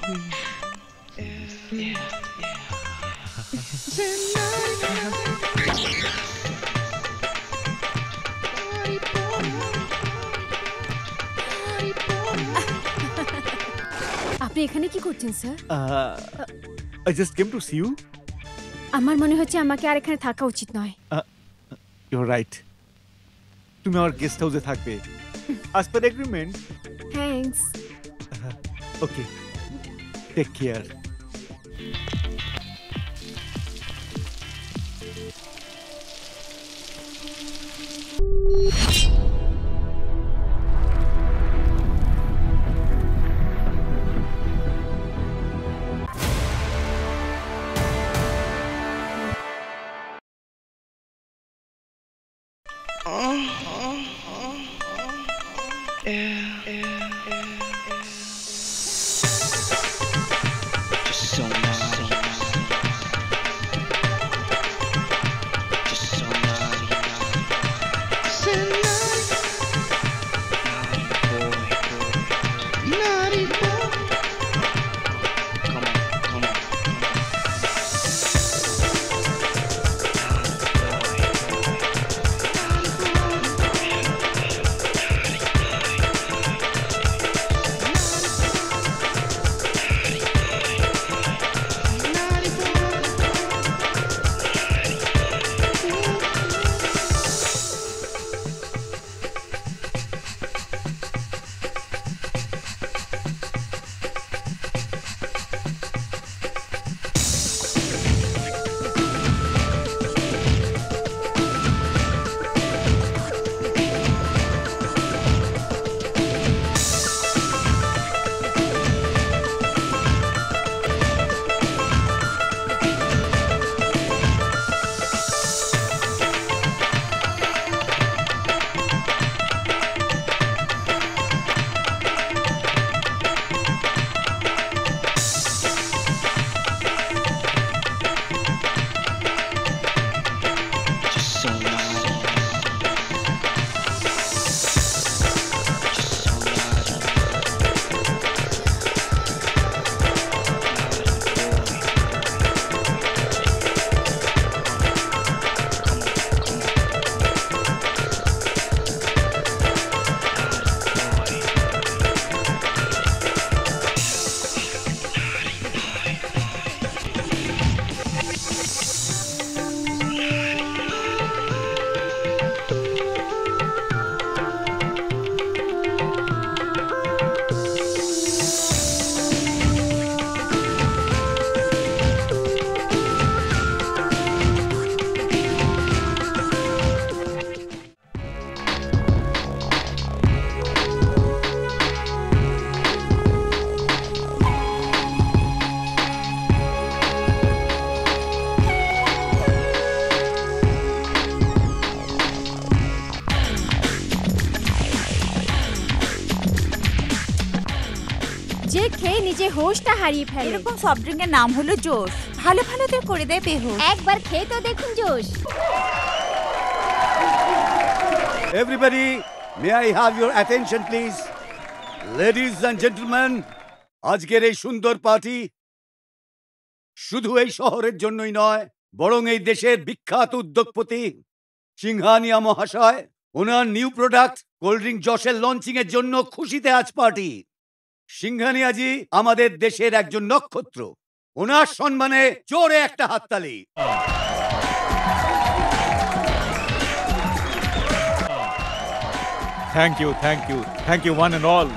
আপনি এখানে কি করছেন sir? I just came to see you. আমার মনে হচ্ছে আমাকে আর এখানে থাকা উচিত নয়। You're right. তুমি আমার গেস্ট হাউসে থাকবে। As per agreement. Thanks. Okay. Take care. যে খেয়ে নিজে হোশটা হারিয়ে ফেলে। এরকম সফট ড্রিঙ্কের নাম হলো জোশ। ভালো ভালোদের করে দেয় বেহুশ। একবার খেয়ে তো দেখুন জোশ। Everybody, may I have your attention please? Ladies and gentlemen, আজকের এই সুন্দর পার্টি শুধু এই শহরের জন্যই নয়, বরং এই দেশের বিখ্যাত উদ্যোগপতি সিংহানিয়া মহাশয় ওনার নিউ প্রোডাক্ট কোল্ড ড্রিঙ্ক জশের লঞ্চিং এর জন্য খুশিতে আজ পার্টি। সিংহানিয়াজি আমাদের দেশের একজন নক্ষত্র, ওনার সম্মানে জোরে একটা হাততালি। Thank you, thank you, thank you one and all.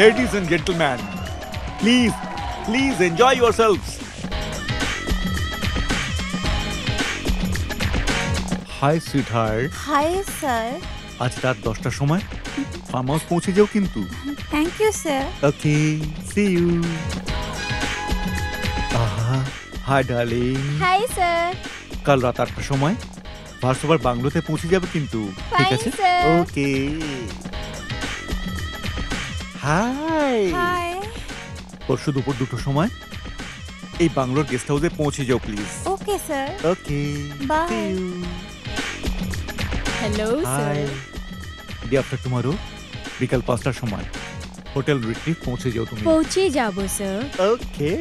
Ladies and gentlemen, please, please enjoy yourselves. Hi sweetheart. Hi sir. আজ রাত 10টার সময় ফার্ম হাউস পৌঁছে যাও কিন্তু। Thank you sir. Okay, see you. Hi darling. Hi sir. কাল রাত 8টার সময় ভার্সোভার বাংলোতে পৌঁছে যাবে কিন্তু, ঠিক আছে? ওকে। হাই। হাই। পরশু দুপুর 2টোর সময় এই বাংলোর গেস্ট হাউসে পৌঁছে যাও please. Okay sir. Okay, bye. See you. Hello sir. Day after tomorrow বিকাল 5টার সময় হোটেল রিট্রিট পৌঁছে যাও তুমি। পৌঁছে যাবো স্যার। ওকে।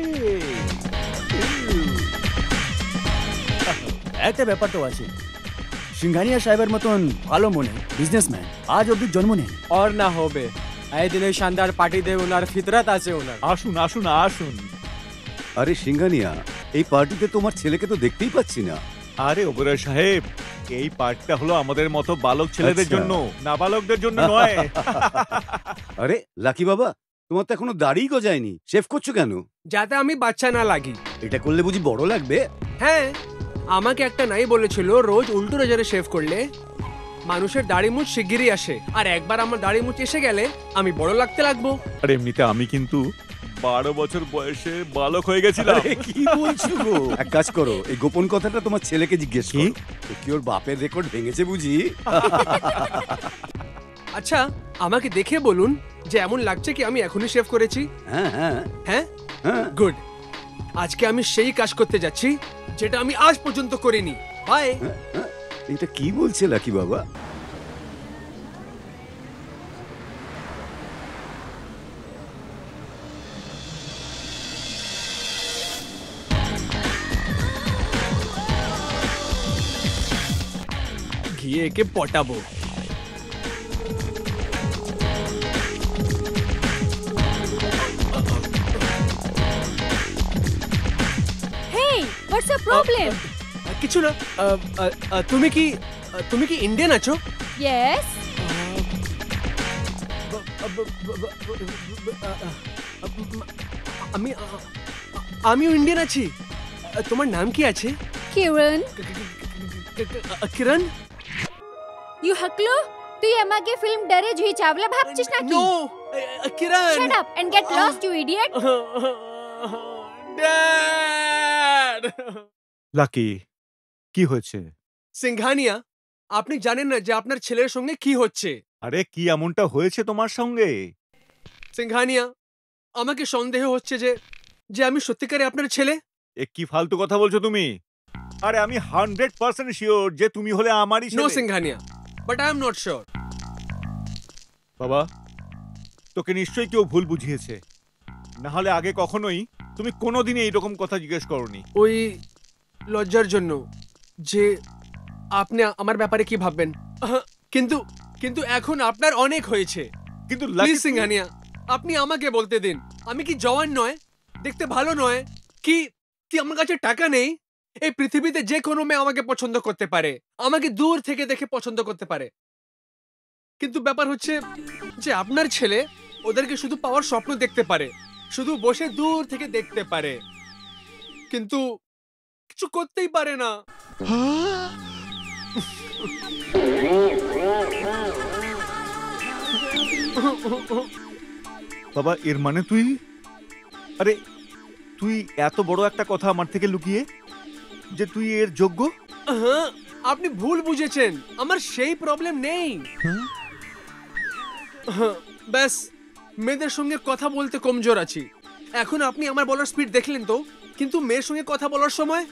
একটা ব্যাপার তো আছে, সিংঘানিয়া সাহেবের মতন ভালো মনে বিজনেসম্যান আজ অব্দি জন্ম নেই। और ना होबे এই দিনে শানদার পার্টি দে ওনার ফিতরাত আছে ওনার। আসুন আসুন আসুন। আরে সিংহানিয়া, এই পার্টিতে তোমার ছেলেকে তো দেখতেই পাচ্ছি না। আরে ওবরায় সাহেব, এই পার্টটা হলো আমাদের মতো বালক ছেলেদের আচ্ছা। জন্য, নাবালকদের জন্য নয়। আরে লাকি বাবা, তোমার তো এখনো দাড়ি গজায়নি, শেভ করছো কেন? যাতে আমি বাচ্চা না লাগি। এটা করলে বুঝি বড় লাগবে? হ্যাঁ, আমাকে একটা নাই বলেছিল রোজ উল্টো নজরে শেভ করলে মানুষের দাড়ি মুছ শিগগিরই আসে, আর একবার আমার দাড়ি মুছ এসে গেলে আমি বড় লাগতে লাগবো। আর এমনিতে আমি কিন্তু 12 বছর বয়সে বালক হয়ে গেছিলাম। আরে কি বলছো গো? এক কাজ করো, এই গোপন কথাটা তোমার ছেলেকে জিজ্ঞেস কি? করো। ও কি ওর বাপের রেকর্ড ভেঙেছে বুঝি? আচ্ছা, আমাকে দেখে বলুন যে এমন লাগছে কি আমি এখনই শেভ করেছি। হ্যাঁ হ্যাঁ হ্যাঁ, হ্যাঁ। গুড। আজকে আমি সেই কাজ করতে যাচ্ছি যেটা আমি আজ পর্যন্ত করিনি। বাই। এটা কি বলছে লাকি বাবা? গিয়ে একে পটাবো। Hey, what's the problem? কিছু না। তুমি কি ইন্ডিয়ান আছো? Yes. আমিও ইন্ডিয়ান আছি। তোমার নাম কি আছে? Kiran, Kiran? you হাকলো? তুই আমাকে ফিল্ম ডরে জুহি চাওলা ভাবছিস নাকি? No, Kiran. Shut up and get lost, you idiot. Dad. Lucky, কি হয়েছে? সিংঘানিয়া, আপনি জানেন না যে আপনার ছেলের সঙ্গে কি হচ্ছে। আরে কি এমনটা হয়েছে তোমার সঙ্গে? সিংঘানিয়া, আমাকে সন্দেহ হচ্ছে যে আমি সত্যিকারে আপনার ছেলে। এ কি ফালতু কথা বলছো তুমি? আরে আমি 100% শিওর যে তুমি হলে আমারই নো ছেলে। Singhania, but I am not sure. বাবা, তোকে নিশ্চয়ই কেউ ভুল বুঝিয়েছে, না হলে আগে কখনোই তুমি কোনোদিনই এইরকম কথা জিজ্ঞেস করনি। ওই লজ্জার জন্য যে আপনি আমার ব্যাপারে কি ভাববেন। কিন্তু এখন আপনার অনেক হয়েছে। কিন্তু প্লিজ সিংঘানিয়া, আপনি আমাকে বলতে দিন, আমি কি জওয়ান নয়, দেখতে ভালো নয়, কি আমার কাছে টাকা নেই? এই পৃথিবীতে যে কোনো মেয়ে আমাকে পছন্দ করতে পারে, আমাকে দূর থেকে দেখে পছন্দ করতে পারে। কিন্তু ব্যাপার হচ্ছে যে আপনার ছেলে ওদেরকে শুধু পাওয়ার স্বপ্ন দেখতে পারে, শুধু বসে দূর থেকে দেখতে পারে, কিন্তু কিছু করতেই পারে না। বাবা, এর মানে আরে তুই এত বড় একটা কথা আমার থেকে লুকিয়ে যে তুই এর যোগ্য? আপনি ভুল বুঝেছেন, আমার সেই প্রবলেম নেই। ব্যাস মেয়েদের সঙ্গে কথা বলতে কমজোর আছি। এখন আপনি আমার বলার স্পিড দেখলেন তো, কিন্তু মেয়ের সঙ্গে কথা বলার সময়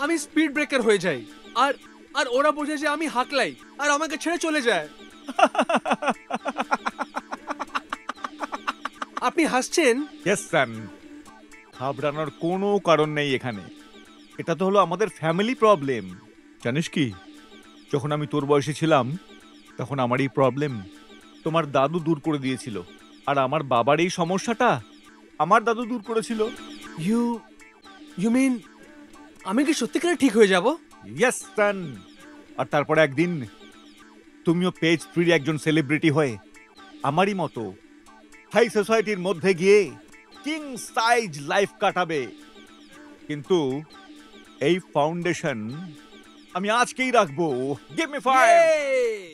আমি স্পিড ব্রেকার হয়ে যাই, আর ওরা বোঝে যে আমি হাঁকলাই আর আমাকে ছেড়ে চলে যায়। আপনি হাসছেন? ইয়েস সান, ঘাবড়ানোর কোনো কারণ নেই এখানে। এটা তো হলো আমাদের ফ্যামিলি প্রবলেম। জানিস কি, যখন আমি তোর বয়সে ছিলাম তখন আমার এই প্রবলেম তোমার দাদু দূর করে দিয়েছিল, আর আমার বাবার এই সমস্যাটা আমার দাদু দূর করেছিল। ইউ মিন আমি কি সত্যিকারে ঠিক হয়ে যাব? ইয়েস সান। আর তারপরে একদিন তুমিও পেজ 3 একজন সেলিব্রিটি হয়ে আমারই মতো হাই সোসাইটির মধ্যে গিয়ে কিং সাইজ লাইফ কাটাবে। কিন্তু এই ফাউন্ডেশন আমি আজকেই রাখবো। Give me 5। Yay!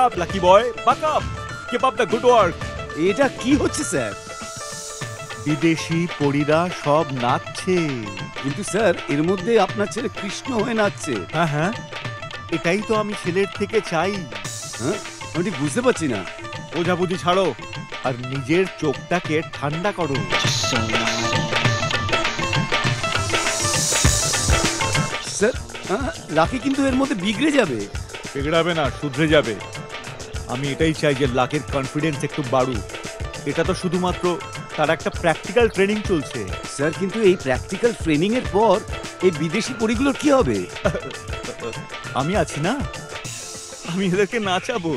up, lucky boy. Buck up. Keep up the good work. এটা কি হচ্ছে স্যার? বিদেশি পরীরা সব নাচছে। কিন্তু স্যার এর মধ্যে আপনার ছেলে কৃষ্ণ হয়ে নাচছে। হ্যাঁ হ্যাঁ, এটাই তো আমি ছেলের থেকে চাই। হ্যাঁ, আমি ঠিক বুঝতে পারছি না। বোঝাবুঝি ছাড়ো আর নিজের চোখটাকে ঠান্ডা করো। স্যার লাকি কিন্তু এর মধ্যে বিগড়ে যাবে। বিগড়াবে না, শুধরে যাবে। আমি এটাই চাই যে লাকের কনফিডেন্স একটু বাড়ুক। এটা তো শুধুমাত্র তার একটা প্র্যাকটিক্যাল ট্রেনিং চলছে। স্যার কিন্তু এই প্র্যাকটিক্যাল ট্রেনিং এর পর এই বিদেশি পরীগুলোর কি হবে? আমি আছি না, আমি এদেরকে নাচাবো।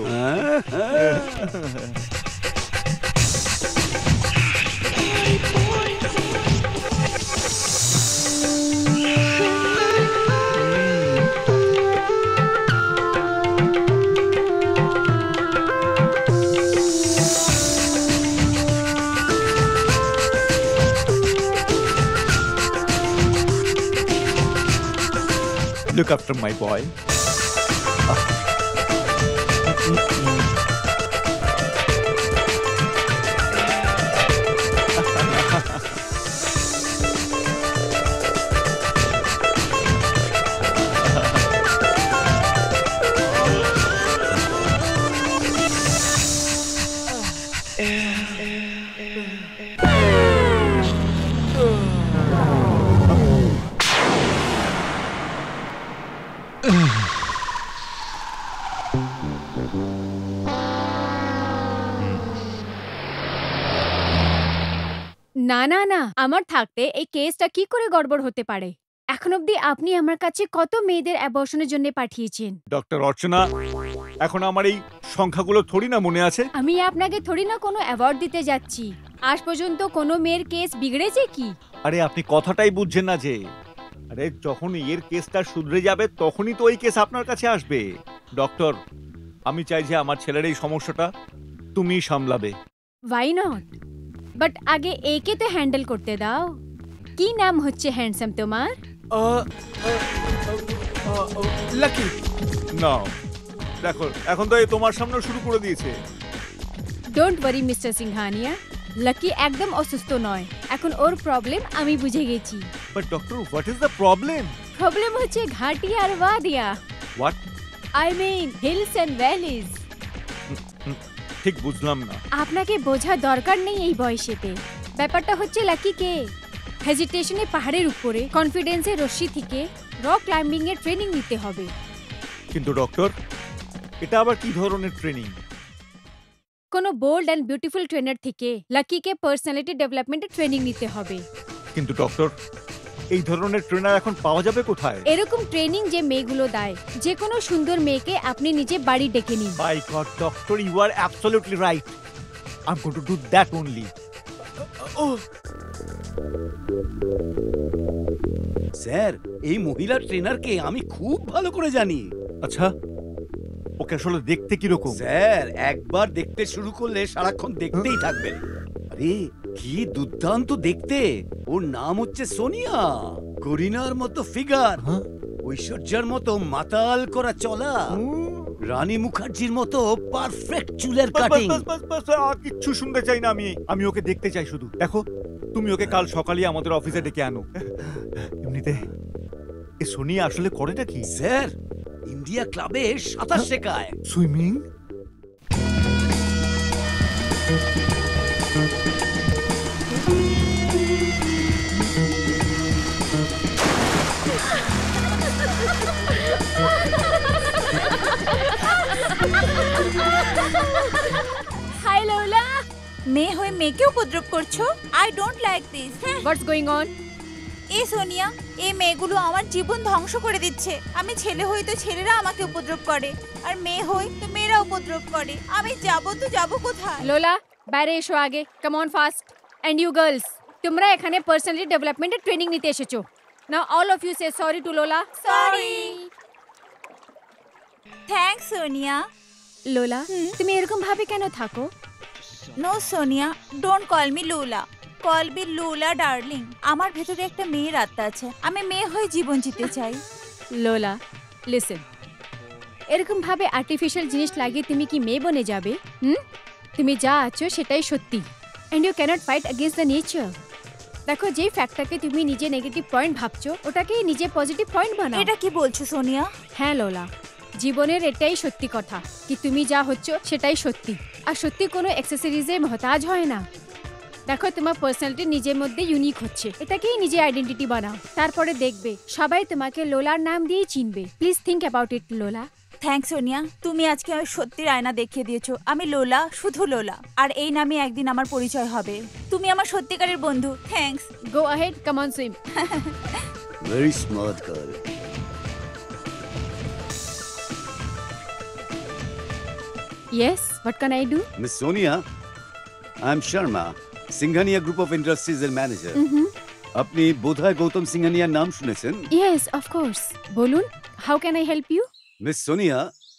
Look after my boy. না না না, আমার থাকতে এই কেসটা কি করে গড়বড় হতে পারে? এখন অবধি আপনি আমার কাছে কত মেয়েদের অ্যাবর্শনের জন্য পাঠিয়েছেন। ডক্টর অর্চনা, এখন আমার এই সংখ্যাগুলো থোড়ি না মনে আছে। আমি আপনাকে থোড়ি না কোনো অ্যাওয়ার্ড দিতে যাচ্ছি। আজ পর্যন্ত কোনো মেয়ের কেস বিগড়েছে কি? আরে আপনি কথাটাই বুঝছেন না যে, আরে যখন এর কেসটা শুধরে যাবে তখনই তো ওই কেস আপনার কাছে আসবে। ডক্টর, আমি চাই যে আমার ছেলের এই সমস্যাটা তুমিই সামলাবে। Why not? বাট আগে একে তো হ্যান্ডেল করতে দাও। কি নাম হচ্ছে হ্যান্ডসাম তোমার? লাকি। না দেখো, এখন তো এই তোমার সামনে শুরু করে দিয়েছে। Don't worry mister Singhania, Lucky একদম অসুস্থ নয়। এখন ওর প্রবলেম আমি বুঝে গেছি। But doctor, what is the problem? Problem হচ্ছে ঘাটি আর ওয়াদিয়া। What? I mean hills and valleys. ঠিক বুঝলাম না। আপনাকে বোঝার দরকার নেই এই বয়সেতে। ব্যাপারটা হচ্ছে লাকিকে হেজিটেশনে পাহাড়ের উপরে কনফিডেন্সের রশ্মি থেকে রক ক্লাইম্বিং এর ট্রেনিং নিতে হবে। কিন্তু ডক্টর, এটা আবার কি ধরনের ট্রেনিং? কোনো বোল্ড অ্যান্ড বিউটিফুল ট্রেনার থেকে লাকিকে পার্সোনালিটি ডেভেলপমেন্টের ট্রেনিং নিতে হবে। কিন্তু ডক্টর, এই ধরনের ট্রেনার এখন পাওয়া যাবে কোথায়? এরকম ট্রেনিং যে মেয়েগুলো দেয়, যে কোনো সুন্দর মেয়েকে আপনি নিজে বাড়ি ডেকে নিন। By God doctor, you are absolutely right. I am going to do that only. Sir এই মহিলা ট্রেনারকে আমি খুব ভালো করে জানি। আচ্ছা, ওকে আসলে দেখতে কিরকম? স্যার একবার দেখতে শুরু করলে সারাক্ষণ দেখতেই থাকবেন। আরে কি দুর্দান্ত দেখতে! ওর নাম হচ্ছে সোনিয়া। করিনার মতো ফিগার, ঐশ্বর্যার মতো মাতাল করা চলা, রানী মুখার্জির মতো পারফেক্ট চুলের কাটিং। আর কিচ্ছু শুনতে চাই না। আমি ওকে দেখতে চাই শুধু। দেখো, তুমি ওকে কাল সকালে আমাদের অফিসে ডেকে আনো। এমনিতে এই সোনিয়া আসলে করেটা কি? স্যার ইন্ডিয়া ক্লাবে সাঁতার শেখায়। সুইমিং? হাই লোলা, মেয়ে হয়ে মেয়েকে উপদ্রব করছো? I don't like this. What's going on? এই সোনিয়া, এই মেয়েগুলো আমার জীবন ধ্বংস করে দিচ্ছে। আমি ছেলে হই তো ছেলেরা আমাকে উপদ্রব করে, আর মেয়ে হই তো মেয়েরা উপদ্রব করে। আমি যাব কোথায়? লোলা, বাইরে এসো আগে। Come on fast. And you girls, তোমরা এখানে পার্সোনালিটি ডেভেলপমেন্টের ট্রেনিং নিতে এসেছো। Now all of you say sorry to Lola. Sorry. Thanks Sonia. Lola, তুমি এরকম ভাবে কেন থাকো? No Sonia, don't call me Lola, call me Lola darling. আমার ভেতরে একটা মেয়ের আত্মা আছে। আমি মেয়ে হয়ে জীবন জিতে চাই। লোলা, লিসেন, এরকম ভাবে আর্টিফিশিয়াল জিনিস লাগিয়ে তুমি কি মেয়ে বনে যাবে? তুমি যা আছো সেটাই সত্যি, and you can't fight against the nature. দেখো, যে ফ্যাক্টটাকে তুমি নিজে নেগেটিভ পয়েন্ট ভাবছো ওটাকেই নিজে পজিটিভ পয়েন্ট বানাও। এটা কি বলছো সোনিয়া? হ্যাঁ লোলা, জীবনের এটাই সত্যি কথা কি তুমি যা হচ্ছ সেটাই সত্যি, আর সত্যি কোনো অ্যাক্সেসরিজের মহতাজ হয় না। দেখো, তোমার পার্সোনালিটি নিজের মধ্যে ইউনিক হচ্ছে, এটাকেই নিজের আইডেন্টিটি বানাও, তারপরে দেখবে সবাই তোমাকে লোলার নাম দিয়েই চিনবে। প্লিজ থিঙ্ক অ্যাবাউট ইট লোলা। থ্যাঙ্কস সোনিয়া, তুমি আজকে আমার সত্যির আয়না দেখিয়ে দিয়েছো। আমি লোলা, শুধু লোলা, আর এই নামে একদিন আমার পরিচয় হবে। তুমি আমার সত্যিকারের বন্ধু। Thanks. Go ahead, come on swim. Very smart girl. Yes, what can I do? Miss Sonia, I'm Sharma, Singhania group of industries এর ম্যানেজার। আপনি বোধহয় গৌতম সিংহানিয়ার নাম শুনেছেন? Yes, of course. বলুন, how can I help you? Miss Sonia,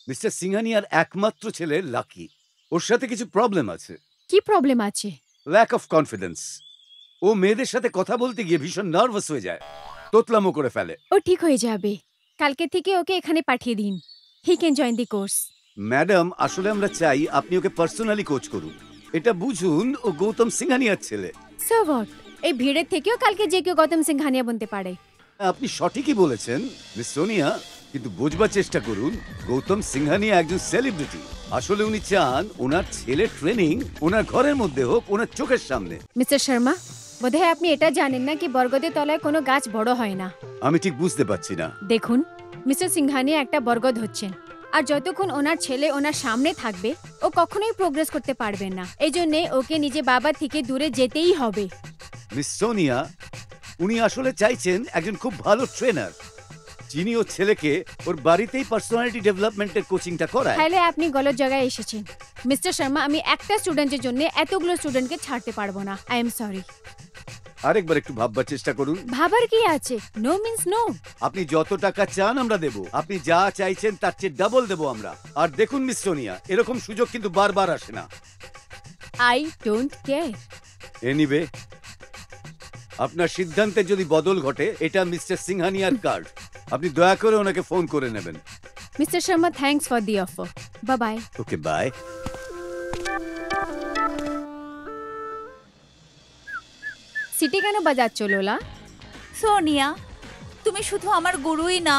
mister সিংহানিয়ার একমাত্র ছেলে লাকি, ওর সাথে কিছু প্রবলেম আছে। কি প্রবলেম আছে? Lack of confidence. ও মেয়েদের সাথে কথা বলতে গিয়ে ভীষণ নার্ভাস হয়ে যায়, তোতলামো করে ফেলে। ও ঠিক হয়ে যাবে, কালকে থেকে ওকে এখানে পাঠিয়ে দিন। He can join the course. Madam, আসলে আমরা চাই আপনি ওকে পার্সোনালি কোচ করুন। এটা বুঝুন, ও গৌতম সিংহানিয়ার ছেলে। সো হোয়াট, এই ভিড়ের থেকেও কালকে যে কেউ গৌতম সিংহানিয়া বনতে পারে। আপনি সঠিকই বলেছেন মিস সোনিয়া, কিন্তু বোঝবার চেষ্টা করুন, গৌতম সিংহানিয়া একজন সেলিব্রিটি। আসলে উনি চান ওনার ছেলের ট্রেনিং ওনার ঘরের মধ্যে হোক, ওনার চোখের সামনে। মিস্টার শর্মা, বোধহয় আপনি এটা জানেন না কি বরগদের তলায় কোনো গাছ বড় হয় না। আমি ঠিক বুঝতে পারছি না। দেখুন, মিস্টার সিংহানিয়া একটা বরগদ হচ্ছেন, আর যতক্ষণ ওনার ছেলে ওনার সামনে থাকবে ও কখনোই প্রোগ্রেস করতে পারবে না। এই জন্য ওকে নিজে বাবা থেকে দূরে যেতেই হবে। মিস সোনিয়া, উনি আসলে চাইছেন একজন খুব ভালো ট্রেনার, যিনি ওর ছেলেকে ওর বাড়িতেই পার্সোনালিটি ডেভেলপমেন্টের কোচিংটা করায়। তাহলে আপনি গলত জায়গায় এসেছেন মিস্টার শর্মা। আমি একটা স্টুডেন্টের জন্য এতগুলো স্টুডেন্টকে ছাড়তে পারবো না। I am sorry. আরেকবার একটু ভাববার চেষ্টা করুন। ভাবার কি আছে? No means no. আপনি যত টাকা চান আমরা দেব, আপনি যা চাইছেন তার চেয়ে ডাবল দেব আমরা। আর দেখুন মিস সোনিয়া, এরকম সুযোগ কিন্তু বারবার আসে না। I don't care. এনিওয়ে, আপনার সিদ্ধান্তে যদি বদল ঘটে, এটা মিস্টার সিংহানিয়ার কার্ড, আপনি দয়া করে ওনাকে ফোন করে নেবেন। Mister Sharma, thanks for the offer. Bye bye. Okay, bye. সিটি কেন বাজাচ্ছ লোলা? সোনিয়া, তুমি শুধু আমার গুরুই না,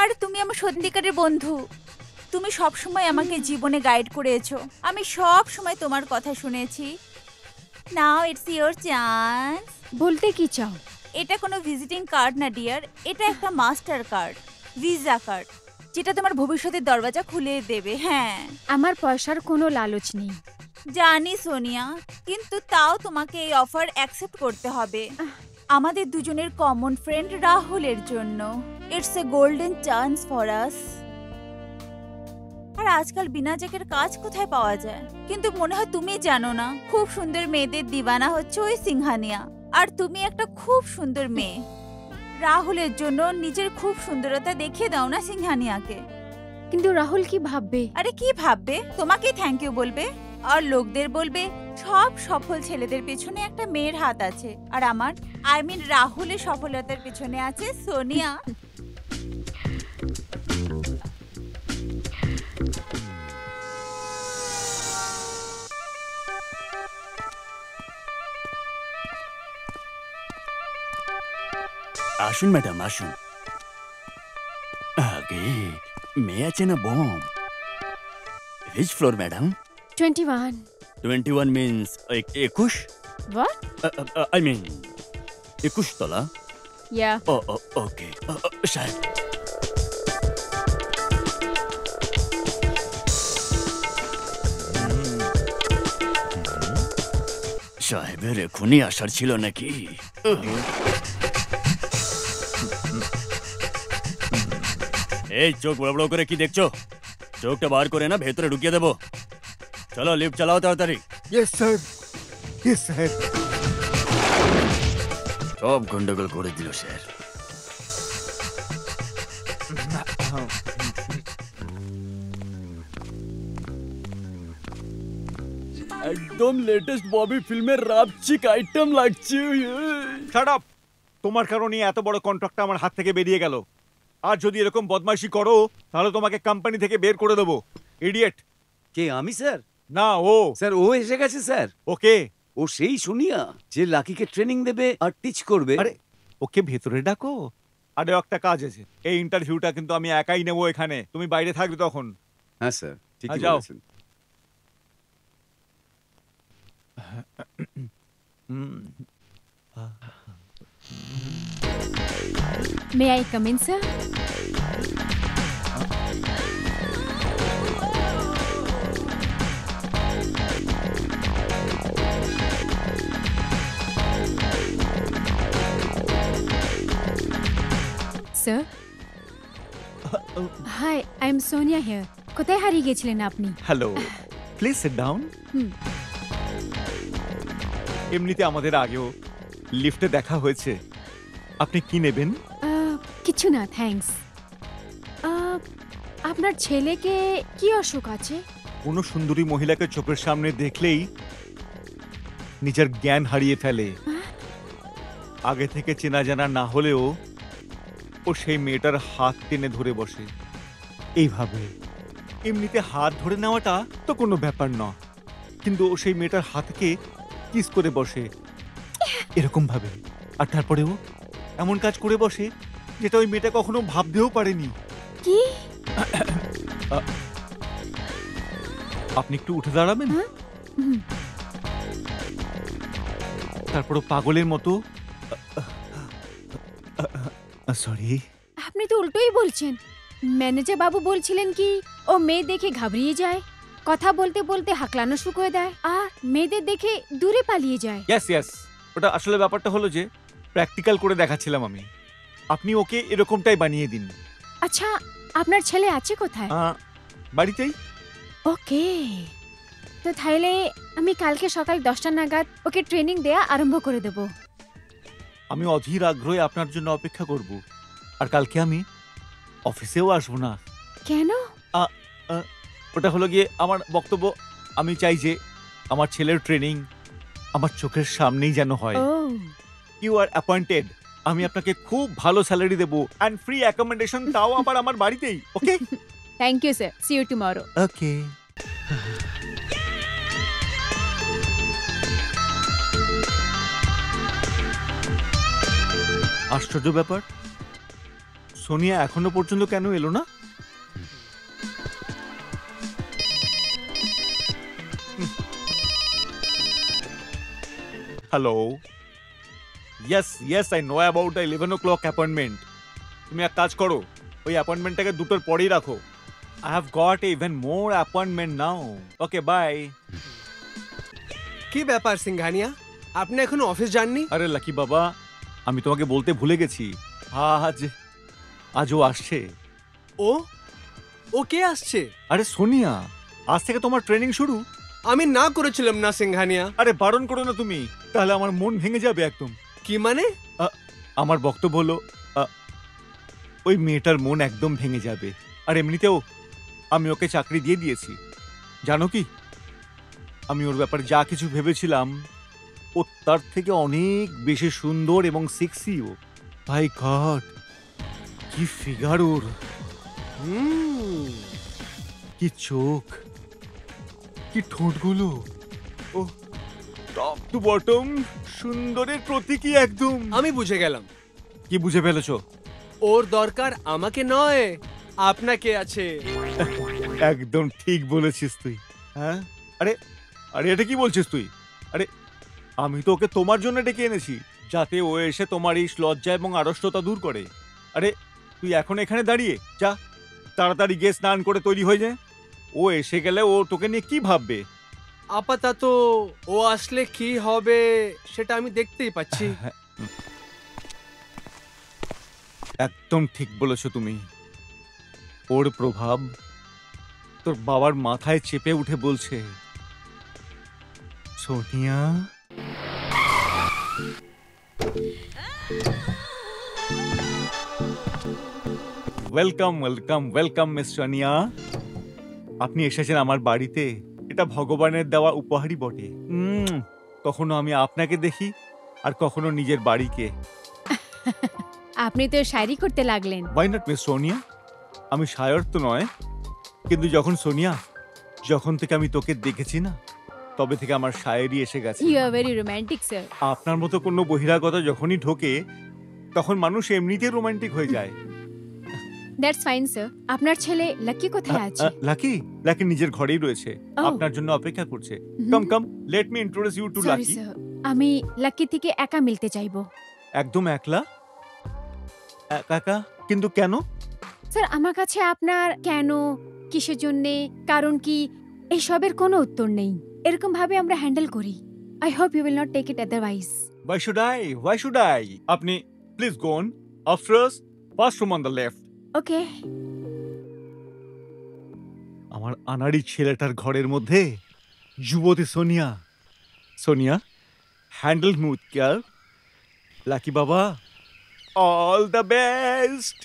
আর তুমি আমার সত্যিকারের বন্ধু। তুমি সব সময় আমাকে জীবনে গাইড করেছো, আমি সব সময় তোমার কথা শুনেছি। Now it's your chance. বলতে কি চাও? এটা কোনো ভিজিটিং কার্ড না ডিয়ার, এটা একটা মাস্টার কার্ড, ভিসা কার্ড, যেটা তোমার ভবিষ্যতের দরজা খুলে দেবে। হ্যাঁ, আমার পয়সার কোনো লালচ নেই। জানি সোনিয়া, কিন্তু তাও তোমাকে এই অফার অ্যাকসেপ্ট করতে হবে আমাদের দুজনের কমন ফ্রেন্ড রাহুলের জন্য। It's a golden chance for us. আর আজকাল বিনা চেকের কাজ কোথায় পাওয়া যায়? কিন্তু মনে হয় তুমি জানো না, খুব সুন্দর মেয়েদের দিওয়ানা হচ্ছে ওই সিংহানিয়া, আর তুমি একটা খুব সুন্দর মেয়ে। রাহুলের জন্য নিজের খুব সুন্দরতা দেখিয়ে দাও না সিংহানিয়াকে। কিন্তু রাহুল কি ভাববে? আরে কি ভাববে? তোমাকেই থ্যাংক ইউ বলবে, আর লোকদের বলবে সব সফল ছেলেদের পেছনে একটা মেয়ের হাত আছে, আর আমার রাহুলের সফলতার পেছনে আছে সোনিয়া। আসুন ম্যাডাম, আসুন। আগে মেয়ে আছে না বম? Which floor madam? 21. 21 means 21? What? I mean 21 তলা? Yeah. ওকে সাহেব। সাহেবের এখনই আসার ছিল নাকি? এই চোখ বড় বড় করে কি দেখছো? চোখটা বার করে না ভেতরে ঢুকিয়ে দেবো। চলো লিফট চালাও তাড়াতাড়ি। Yes sir, yes sir. সব গন্ডগোল করে দিল স্যার। একদম লেটেস্ট ববি ফিল্মের রাপচিক আইটেম লাগছে। Shut up! তোমার কারণে এত বড় কন্ট্রাক্টটা আমার হাত থেকে বেরিয়ে গেল। আর যদি এরকম বদমাইশি করো তাহলে তোমাকে কোম্পানি থেকে বের করে দেবো, ইডিয়েট। কে, আমি স্যার? না, ও। স্যার ও এসে গেছে স্যার। ওকে। ও সেই সোনিয়া যে লাকিকে ট্রেনিং দেবে আর টিচ করবে। আরে ওকে ভেতরে ডাকো। আরে একটা কাজ আছে, এই ইন্টারভিউটা কিন্তু আমি একাই নেবো এখানে, তুমি বাইরে থাকবে তখন। হ্যাঁ স্যার, ঠিকই যাও। বলেছেন। May I come in sir? Sir, hi, I am Sonia here. কোথায় হারিয়ে গেছিলেন আপনি? Hello, please sit down. Hmm. এমনিতে আমাদের আগেও লিফটে দেখা হয়েছে। আপনি কি নেবেন? কিছু না, থ্যাঙ্কস। আপনার ছেলেকে কি অসুখ আছে? কোনো সুন্দরী মহিলাকে চোখের সামনে দেখলেই নিজের জ্ঞান হারিয়ে ফেলে। আগে থেকে চেনা জানা না হলেও ও সেই মেয়েটার হাত টেনে ধরে বসে এইভাবে। এমনিতে হাত ধরে নেওয়াটা তো কোনো ব্যাপার না, কিন্তু ও সেই মেয়েটার হাতকে কিস করে বসে এরকম ভাবে। আর তারপরেও এমন কাজ করে বসে যেটা ওই মেয়েটা কখনো ভাবতেও পারেনি। কি? আপনি একটু উঠে দাঁড়াবেন? হুম। তারপরও পাগলের মতো সরি। আপনি তো উল্টোই বলছেন। ম্যানেজার বাবু বলছিলেন কি ও মেয়ে দেখে ঘাবড়িয়ে যায়, কথা বলতে বলতে হাঁকলানো শুরু করে দেয় আর মেয়েদের দেখে দূরে পালিয়ে যায়। ইয়েস ইয়েস, ওটা আসলে ব্যাপারটা হলো যে প্র্যাকটিক্যাল করে দেখাচ্ছিলাম আমি। আপনি ওকে এরকমটাই বানিয়ে দিন। আচ্ছা, আপনার ছেলে আছে কোথায়? বাড়িতেই। ওকে, তো তাহলে আমি কালকে সকাল 10টা নাগাদ ওকে ট্রেনিং দেয়া আরম্ভ করে দেব। আমি অধীর আগ্রহে আপনার জন্য অপেক্ষা করব। আর কালকে আমি অফিসেও আসবো না। কেন? ওটা হলো গিয়ে আমার বক্তব্য, আমি চাই যে আমার ছেলের ট্রেনিং আমার চোখের সামনেই যেন হয়। ও, ইউ আর অ্যাপয়েন্টেড। আমি আপনাকে খুব ভালো স্যালারি দেবো অ্যান্ড ফ্রি অ্যাকোমোডেশন, তাও আবার আমার বাড়িতেই। Okay? Thank you sir, see you tomorrow. Okay. আশ্চর্য ব্যাপার, সোনিয়া এখনো পর্যন্ত কেন এলো না? Hello, yes yes, I know about the 11 o'clock appointment. তুমি এক কাজ করো, ওই অ্যাপয়েন্টমেন্টটাকে 2টোর পরেই রাখো। I have got even more appointment now. Okay, bye. কি ব্যাপার সিংঘানিয়া, আপনি এখনো অফিস যাননি? আরে লাকি বাবা, আমি তোমাকে বলতে ভুলে গেছি, আজ ও আসছে। ও ও কে আসছে? আরে সোনিয়া, আজ থেকে তোমার ট্রেনিং শুরু। আমি না করেছিলাম না সিংঘানিয়া। আরে বারণ করো না তুমি, তাহলে আমার মন ভেঙে যাবে একদম। কি মানে? আমার বক্তব্য হলো ওই মেয়েটার মন একদম ভেঙে যাবে। আর এমনিতেও আমি ওকে চাকরি দিয়ে দিয়েছি। জানো কি, আমি ওর ব্যাপারে যা কিছু ভেবেছিলাম ও তার থেকে অনেক বেশি সুন্দর এবং সেক্সি। ও ভাই গড, কি ফিগার ওর, কি চোখ, কি ঠোঁটগুলো, ও টপ টু বটম সুন্দরের প্রতীকী একদম। আমি বুঝে গেলাম। কি বুঝে ফেলেছো? ওর দরকার আমাকে নয়, আপনাকে আছে। একদম ঠিক বলেছিস তুই। হ্যাঁ, আরে আরে এটা কি বলছিস তুই? আরে আমি তো ওকে তোমার জন্য ডেকে এনেছি, যাতে ও এসে তোমার এই লজ্জা এবং আড়ষ্টতা দূর করে। আরে তুই এখন এখানে দাঁড়িয়ে যা, তাড়াতাড়ি গিয়ে স্নান করে তৈরি হয়ে যায়। ও এসে গেলে ও তোকে নিয়ে কি ভাববে? আপাতত ও আসলে কি হবে সেটা আমি দেখতেই পাচ্ছি। একদম ঠিক বলেছো তুমি। ওর প্রভাব তোর বাবার মাথায় চেপে উঠে বলছে, Sonia. Welcome welcome welcome miss Sonia. আপনি এসেছেন আমার বাড়িতে, এটা ভগবানের দেওয়া উপহারই বটে। কখনো আমি আপনাকে দেখি আর কখনো নিজের বাড়িকে। আপনি তো শায়রি করতে লাগলেন। Why not miss Sonia? আমি শায়র তো নয়, কিন্তু যখন থেকে আমি তোকে দেখেছি না, তবে থেকে আমার শায়েরি এসে গেছে। You are very romantic sir. আপনার মতো কোনো বহিরাগত যখনই ঢোকে, তখন মানুষ এমনিতেই রোমান্টিক হয়ে যায়। That's fine sir. আপনার ছেলে লাকি কোথায় আছে? লাকি নিজের ঘরেই রয়েছে, Oh. আপনার জন্য অপেক্ষা করছে। Come let me introduce you to sorry Lucky. Sir, আমি লাকি থেকে একা মিলতে চাইবো। একদম একলা? একা? কিন্তু কেন? স্যার, আমার কাছে আপনার কেন, কিসের জন্যে, কারণ কি, এসবের কোনো উত্তর নেই। এরকম ভাবে আমরা হ্যান্ডেল করি। I hope you will not take it otherwise. Why should I? আপনি please go on. Upstairs, first room on the left. Okay. আমার আনাড়ি ছেলেটার ঘরের মধ্যে যুবতী Sonia handle me with care. Lucky বাবা, অল দ্য বেস্ট।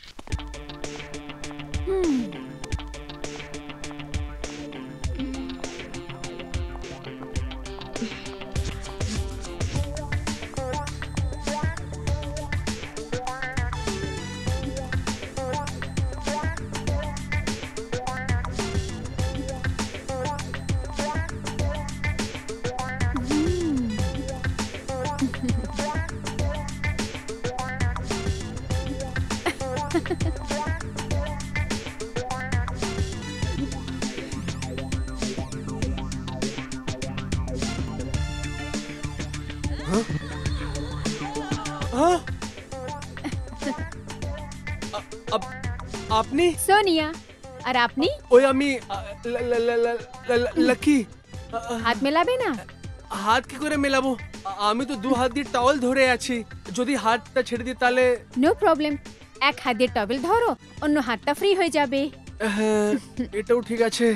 হ্যাঁ? আপনি? সোনিয়া, আর আপনি? ওই আমি লাকি। হাত মেলাবে না? হাত কি করে মেলাবো? আমি তো 2 হাত দিয়ে টাওয়াল ধরে আছি। যদি হাতটা ছেড়ে দিই তাহলে? নো প্রবলেম, এক হাত দিয়ে টবেল ধরো, অন্য হাতটা ফ্রি হয়ে যাবে। হ্যাঁ, এটাও ঠিক আছে।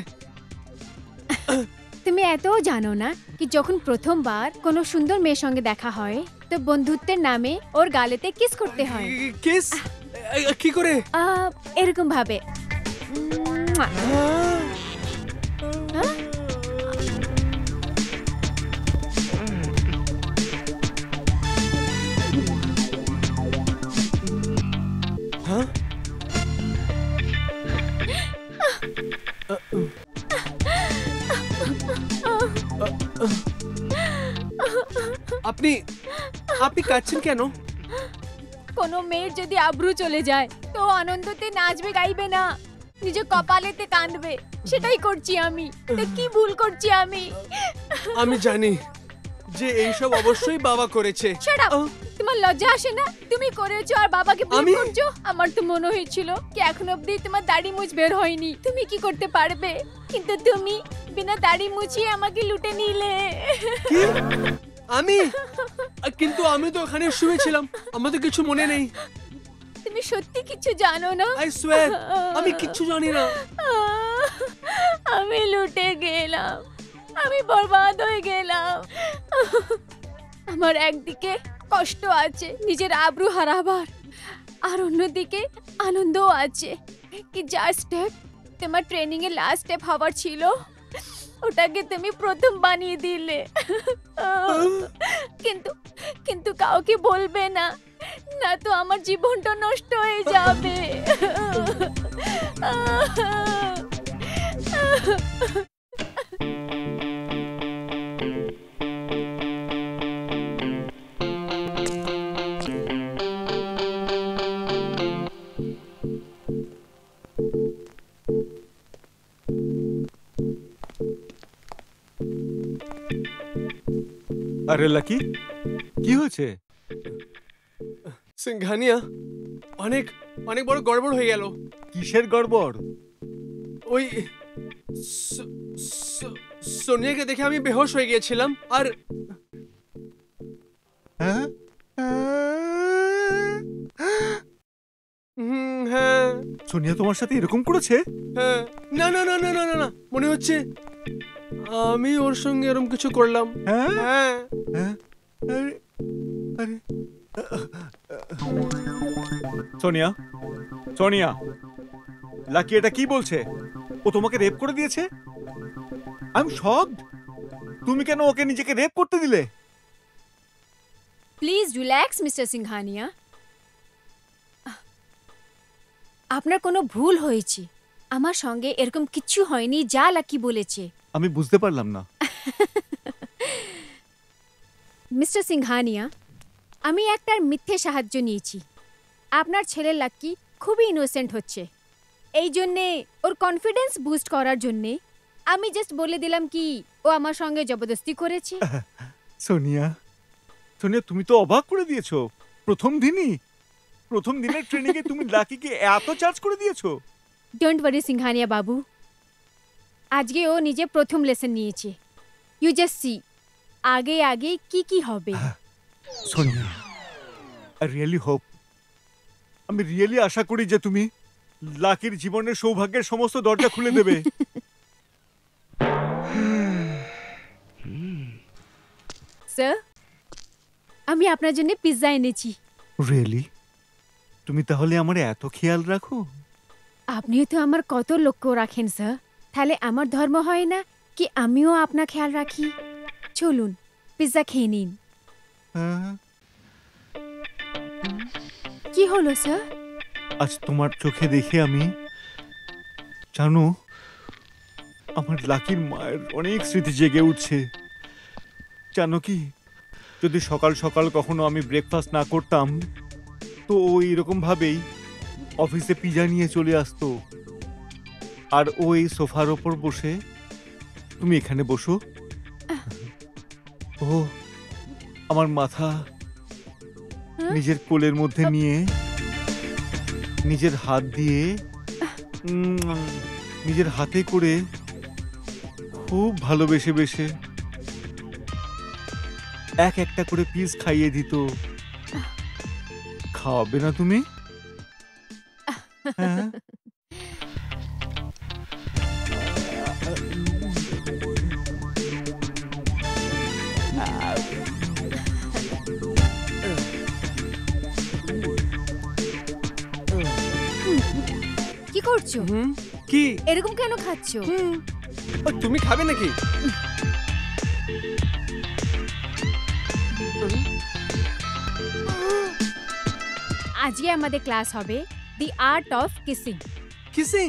তুমি এতও জানো না কি যখন প্রথমবার কোনো সুন্দর মেয়ের সঙ্গে দেখা হয় তো বন্ধুত্বের নামে ওর গালেতে কিস করতে হয়। কিস? কি করে? এরকম ভাবে। হ্যাঁ? আপনি কাঁদছেন কেন? কোনো মেয়ের যদি আব্রু চলে যায় তো আনন্দতে নাচবে গাইবে না, নিজে কপালেতে কাঁদবে। সেটাই করছি আমি। তো কি ভুল করছি আমি? আমি জানি যে এইসব অবশ্যই বাবা করেছে। Shut up! তোমার লজ্জা আসে না? তুমি করেছো আর বাবাকে ব্লেম আমি? করছো? আমার তো মনে হয়েছিল কি এখন অবধি তোমার দাড়ি মুছ বের হয়নি, তুমি কি করতে পারবে, কিন্তু তুমি বিনা দাড়ি মুছিয়ে আমাকে লুটে নিলে। কি? কিন্তু আমি তো ওখানে শুয়েছিলাম, আমার তো কিছু মনে নেই। তুমি সত্যি কিছু জানো না? আই সোয়ার আমি কিচ্ছু জানি না। আমি লুটে গেলাম, আমি বরবাদ হয়ে গেলাম। আমার একদিকে কষ্ট আছে নিজের আব্রু হারাবার, আর অন্যদিকে আনন্দও আছে কি যার স্টেপ তোমার ট্রেনিং এর লাস্ট স্টেপ হওয়ার ছিল ওটাকে তুমি প্রথম বানিয়ে দিলে। কিন্তু কিন্তু কাউকে বলবে না, না তো আমার জীবনটা নষ্ট হয়ে যাবে। আরে লাকি, কি হয়েছে? সিংঘানিয়া, অনেক অনেক বড় গড়বড় হয়ে গেল। কিসের গড়বড়? ওই সোনিয়াকে দেখে আমি বেহোশ হয়ে গিয়েছিলাম। আর হ্যাঁ? হ্যাঁ সোনিয়া তোমার সাথে এরকম করেছে? হ্যাঁ, না না না না না না না, মনে হচ্ছে আমি ওর সঙ্গে এরকম কিছু করলাম। হ্যাঁ? হ্যাঁ হ্যাঁ? আরে, আরে। সোনিয়া, লাকি এটা কি বলছে? ও তোমাকে রেপ করে দিয়েছে? I am shocked. তুমি কেন ওকে নিজেকে রেপ করতে দিলে? Please relax mister Singhania. আপনার কোনো ভুল হয়েছে। আমার সঙ্গে এরকম কিচ্ছু হয়নি যা লাকি বলেছে। আমি বুঝতে পারলাম না। মিস্টার সিংহানিয়া, আমি একটার মিথ্যে সাহায্য নিয়েছি। আপনার ছেলে লাকি খুবই ইনোসেন্ট হচ্ছে, এই জন্যে ওর কনফিডেন্স বুস্ট করার জন্যে আমি জাস্ট বলে দিলাম কি ও আমার সঙ্গে জবরদস্তি করেছে। সোনিয়া, সোনিয়া, তুমি তো অবাক করে দিয়েছো। প্রথম দিনের ট্রেনিং এ তুমি লাকিকে এত চার্জ করে দিয়েছো। ডোন্ট ওয়ারি সিংহানিয়া বাবু, আজকে ও নিজে প্রথম লেসন নিয়েছে। ইউ জাস্ট সি আগে আগে কি কি হবে। সোনিয়া, আই রিয়েলি হোপ, আমি রিয়েলি আশা করি যে তুমি লাকির জীবনের সৌভাগ্যের সমস্ত দরজা খুলে দেবে। স্যার, আমি আপনার জন্য পিৎজা এনেছি। রিয়েলি? তুমি তাহলে আমার এত খেয়াল রাখো? আপনিও তো আমার কত লক্ষ্য রাখেন স্যার, তাহলে আমার ধর্ম হয় না কি আমিও আপনার খেয়াল রাখি? চলুন পিৎজা খেয়ে নিন। হ্যাঁ, কি হলো স্যার? আজ তোমার চোখে দেখে আমি, জানো, আমার লাকির মায়ের অনেক স্মৃতি জেগে উঠছে। জানো কি, যদি সকাল সকাল কখনো আমি ব্রেকফাস্ট না করতাম তো ও এরকম ভাবেই অফিসে পিজা নিয়ে চলে আসতো, আর ও এই সোফার ওপর বসে, তুমি এখানে বসো, ও আমার মাথা নিজের কোলের মধ্যে নিয়ে নিজের হাত দিয়ে নিজের হাতে করে খুব ভালোবেসে বেসে একটা করে পিস খাইয়ে দিত। খাওয়াবে না তুমি? হ্যাঁ? কি করছো? কি এরকম কেন খাচ্ছো? তুমি খাবে নাকি? আজকে আমাদের ক্লাস হবে দি আর্ট অফ কিসিং। কিসিং?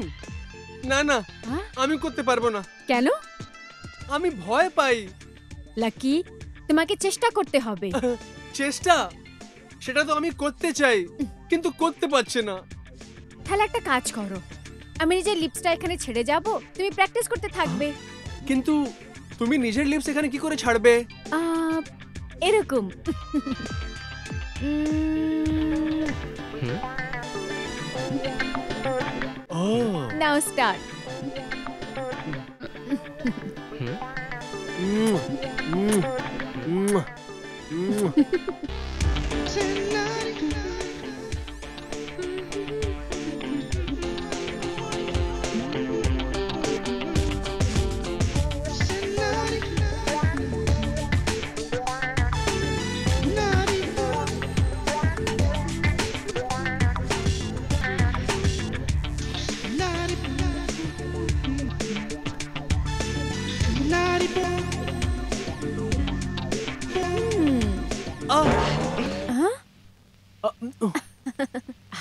না না, হ্যাঁ? আমি করতে পারবো না। কেন? আমি ভয় পাই। লাকি, তোমাকে চেষ্টা করতে হবে। চেষ্টা? সেটা তো আমি করতে চাই, কিন্তু করতে পারছি না। তাহলে একটা কাজ করো, আমি নিজের লিপসটা এখানে ছেড়ে যাব, তুমি প্র্যাকটিস করতে থাকবে। কিন্তু তুমি নিজের লিপস এখানে কি করে ছাড়বে? এরকম। Now start.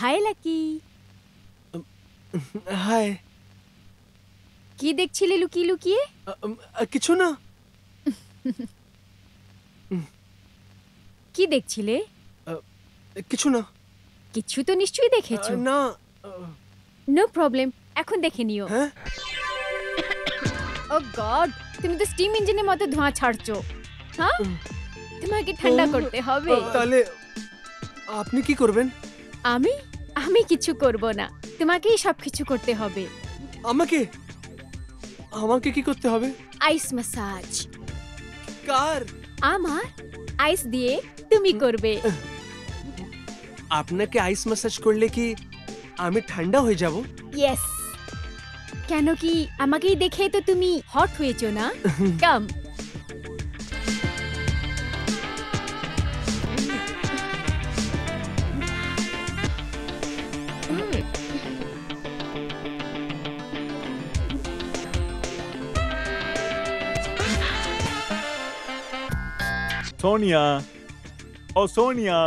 Hi Lucky, hi. কি দেখছিলে লুকিয়ে লুকিয়ে? কিছু না। কি দেখছিলে? কিছু না। কিছু তো নিশ্চয়ই দেখেছো। না। নো প্রবলেম, এখন দেখে নিও। হ্যাঁ? ও গড, তুমি তো স্টিম ইঞ্জিনের মতো ধোঁয়া ছাড়ছো। হ্যাঁ, তোমাকে ঠান্ডা করতে হবে। তাহলে আপনি কি করবেন? আমি কিছু করব না, তোমাকেই সবকিছু করতে হবে। আমাকে আমাকে কি করতে হবে? আইস ম্যাসাজ। কার? আমার আইস দিয়ে তুমি করবে। আপনাকে আইস ম্যাসাজ করলে কি আমি ঠান্ডা হয়ে যাব? ইয়েস। কেন কি আমাকেই দেখে তো তুমি হট হয়েছো না? কাম। সোনিয়া, ও সোনিয়া,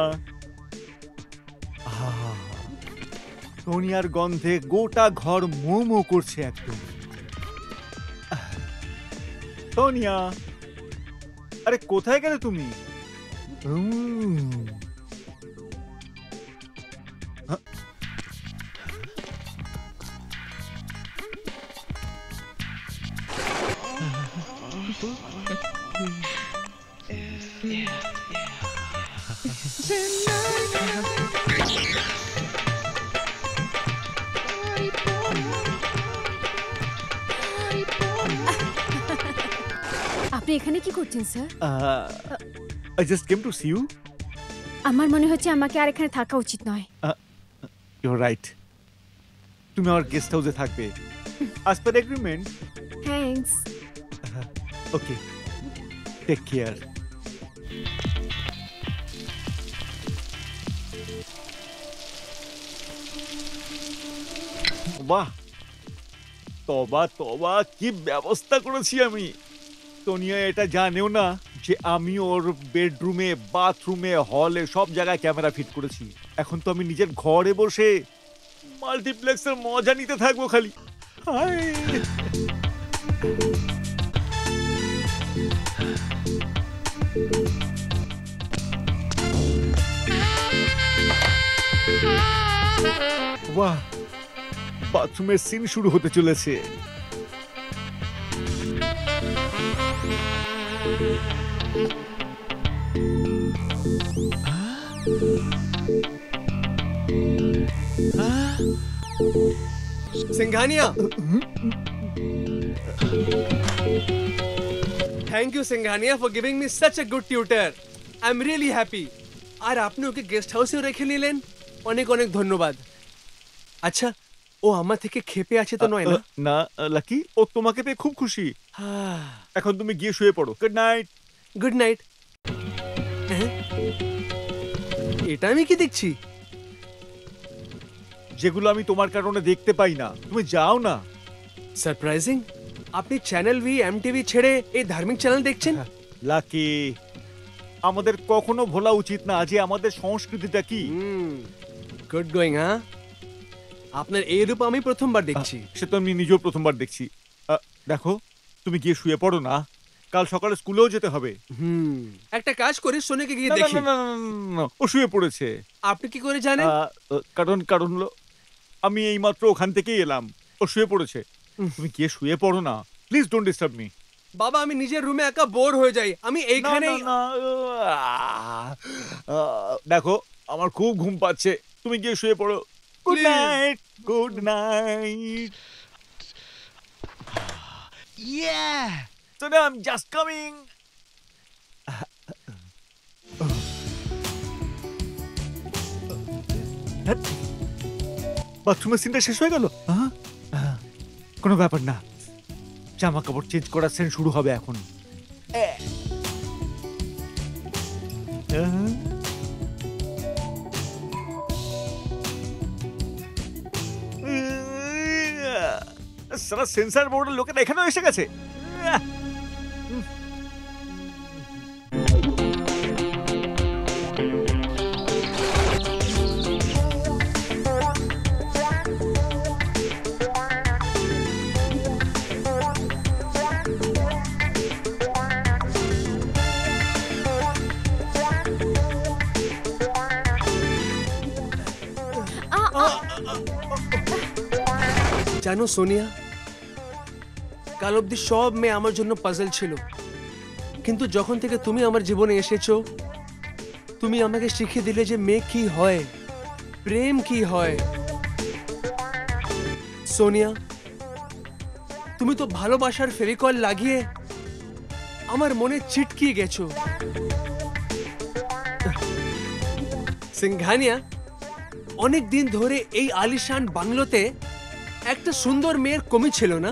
সোনিয়ার গন্ধে গোটা ঘর মো মো করছে একদম। সোনিয়া, আরে কোথায় গেলে তুমি? আপনি এখানে কি করছেন sir? I just came to see you. আমার মনে হচ্ছে আমাকে আর এখানে থাকা উচিত নয়। You're right. তুমি আমার গেস্ট হাউসে থাকবে। As per agreement. Thanks. Okay. Take care. বাহ, তবা তবা কি ব্যবস্থা করেছি আমি। সোনিয়া এটা জানেও না যে আমি ওর বেডরুমে, বাথরুমে, হলে সব জায়গায় ক্যামেরা ফিট করেছি। এখন তো আমি নিজের ঘরে বসে মাল্টিপ্লেক্সের মজা নিতে থাকবো খালি। হায়। বাহ, বাথরুমের সিন শুরু হতে চলেছে। Singhania, thank you Singhania for giving me such a good tutor. I am really happy. আর আপনি ওকে গেস্ট হাউসেও রেখে নিলেন, অনেক অনেক ধন্যবাদ। আচ্ছা, ও আমার থেকে ক্ষেপে আছে তো নয় না? না লাকি, ও তোমাকে পেয়ে খুব খুশি। এখন তুমি গিয়ে শুয়ে পড়ো। Good night. Good night. এটা আমি কি দেখছি? যেগুলো আমি তোমার কারণে দেখতে পাই না, তুমি যাও না। সারপ্রাইজিং, আপনি চ্যানেল ভি, এমটিভি ছেড়ে এই ধার্মিক চ্যানেল দেখছেন? লাকি, আমাদের কখনো ভোলা উচিত না যে আমাদের সংস্কৃতিটা কি। Good going. হ্যাঁ, আপনার এই রূপ আমি প্রথমবার দেখছি। সে তো আমি নিজেও প্রথমবার দেখছি। দেখো, তুমি গিয়ে শুয়ে পড়ো না, কাল সকালে স্কুলেও যেতে হবে। একটা কাজ করি, সোনিকে গিয়ে না, না, দেখি। না, না, না, না, ও শুয়ে পড়েছে। আপনি কি করে জানেন? কারণ হলো আমি এইমাত্র ওখান থেকেই এলাম, ও শুয়ে পড়েছে। তুমি গিয়ে শুয়ে পড়ো না, প্লিজ ডোন্ট ডিস্টার্ব মি। বাবা, আমি নিজের রুমে একা বোর হয়ে যাই, আমি এইখানে। দেখো, আমার খুব ঘুম পাচ্ছে, তুমি গিয়ে শুয়ে পড়ো। Good Please. Night, good night. Yeah! So now I'm just coming. বাথরুমের সিনটা শেষ হয়ে গেল? কোনো ব্যাপার না, জামা কাপড় চেঞ্জ করার সিন শুরু হবে এখন। সারা সেন্সার বোর্ডের লোকেরা এখানেও এসে গেছে। জানো সোনিয়া, কাল অব্দি সব মেয়ে আমার জন্য পাজল ছিল, কিন্তু যখন থেকে তুমি আমার জীবনে এসেছো, তুমি আমাকে শিখিয়ে দিলে যে মেয়ে কি হয়, প্রেম কি হয়। সোনিয়া, তুমি তো ভালোবাসার ফেভিকল লাগিয়ে আমার মনে চিটকিয়ে গেছো। সিংঘানিয়া, অনেক দিন ধরে এই আলিশান বাংলোতে একটা সুন্দর মেয়ের কমি ছিল না,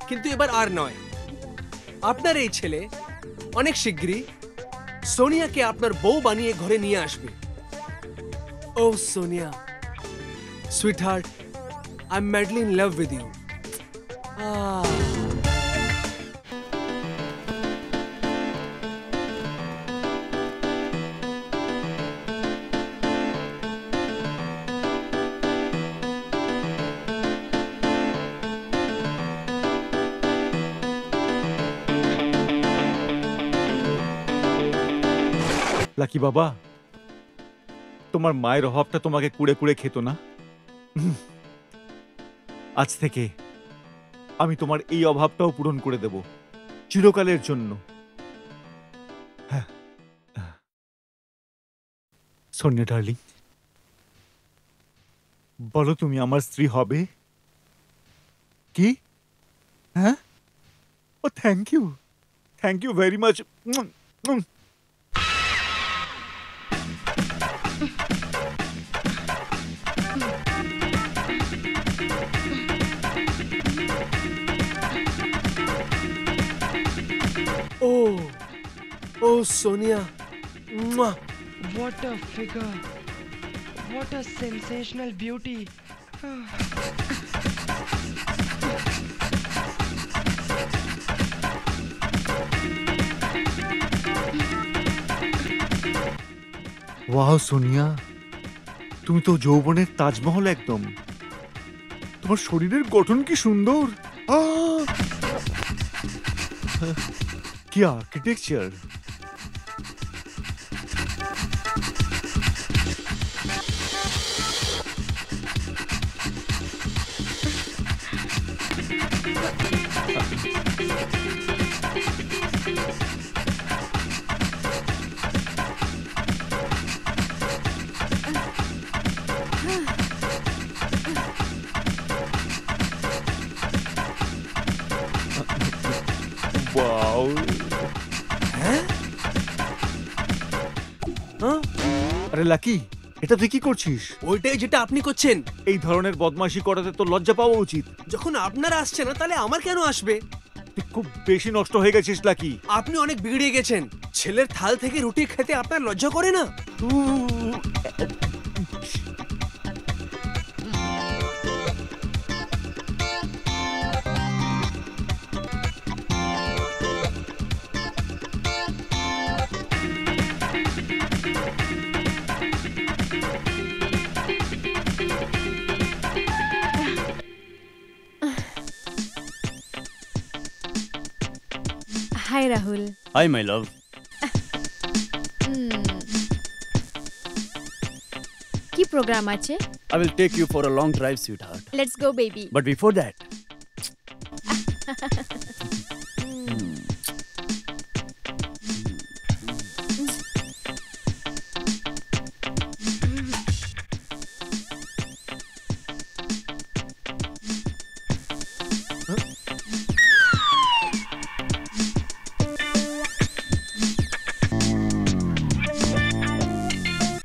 কিন্তু এবার আর নয়। আপনার এই ছেলে অনেক শিগগিরই সোনিয়াকে আপনার বউ বানিয়ে ঘরে নিয়ে আসবে। Oh Sonia, sweetheart, I am madly in love with you. Lucky বাবা, তোমার মায়ের অভাবটা তোমাকে কুড়ে কুড়ে খেত না? আজ থেকে আমি তোমার এই অভাবটাও পূরণ করে দেব, চিরকালের জন্য। সোনিয়া ডার্লিং, বলো তুমি আমার স্ত্রী হবে কি? হ্যাঁ? Oh thank you very much. Oh, Sonia. Mwah. What a figure. What a sensational beauty. Wow Sonia, তুমি তো যৌবনের তাজমহল একদম। তোমার শরীরের গঠন কি সুন্দর! কি আর্কিটেকচার! ওয়াও! আরে লাকি, এটা তুই কি করছিস? ওইটাই যেটা আপনি করছেন। এই ধরনের বদমাশি করাতে তো লজ্জা পাওয়া উচিত। যখন আপনার আসছে না, তাহলে আমার কেন আসবে? তুই খুব বেশি নষ্ট হয়ে গেছিস লাকি। আপনি অনেক বিগড়ে গেছেন। ছেলের থাল থেকে রুটি খেতে আপনার লজ্জা করে না? Hi Rahul. Hi, my love. কি প্রোগ্রাম আছে? I will take you for a long drive, sweetheart. Let's go baby. But before that,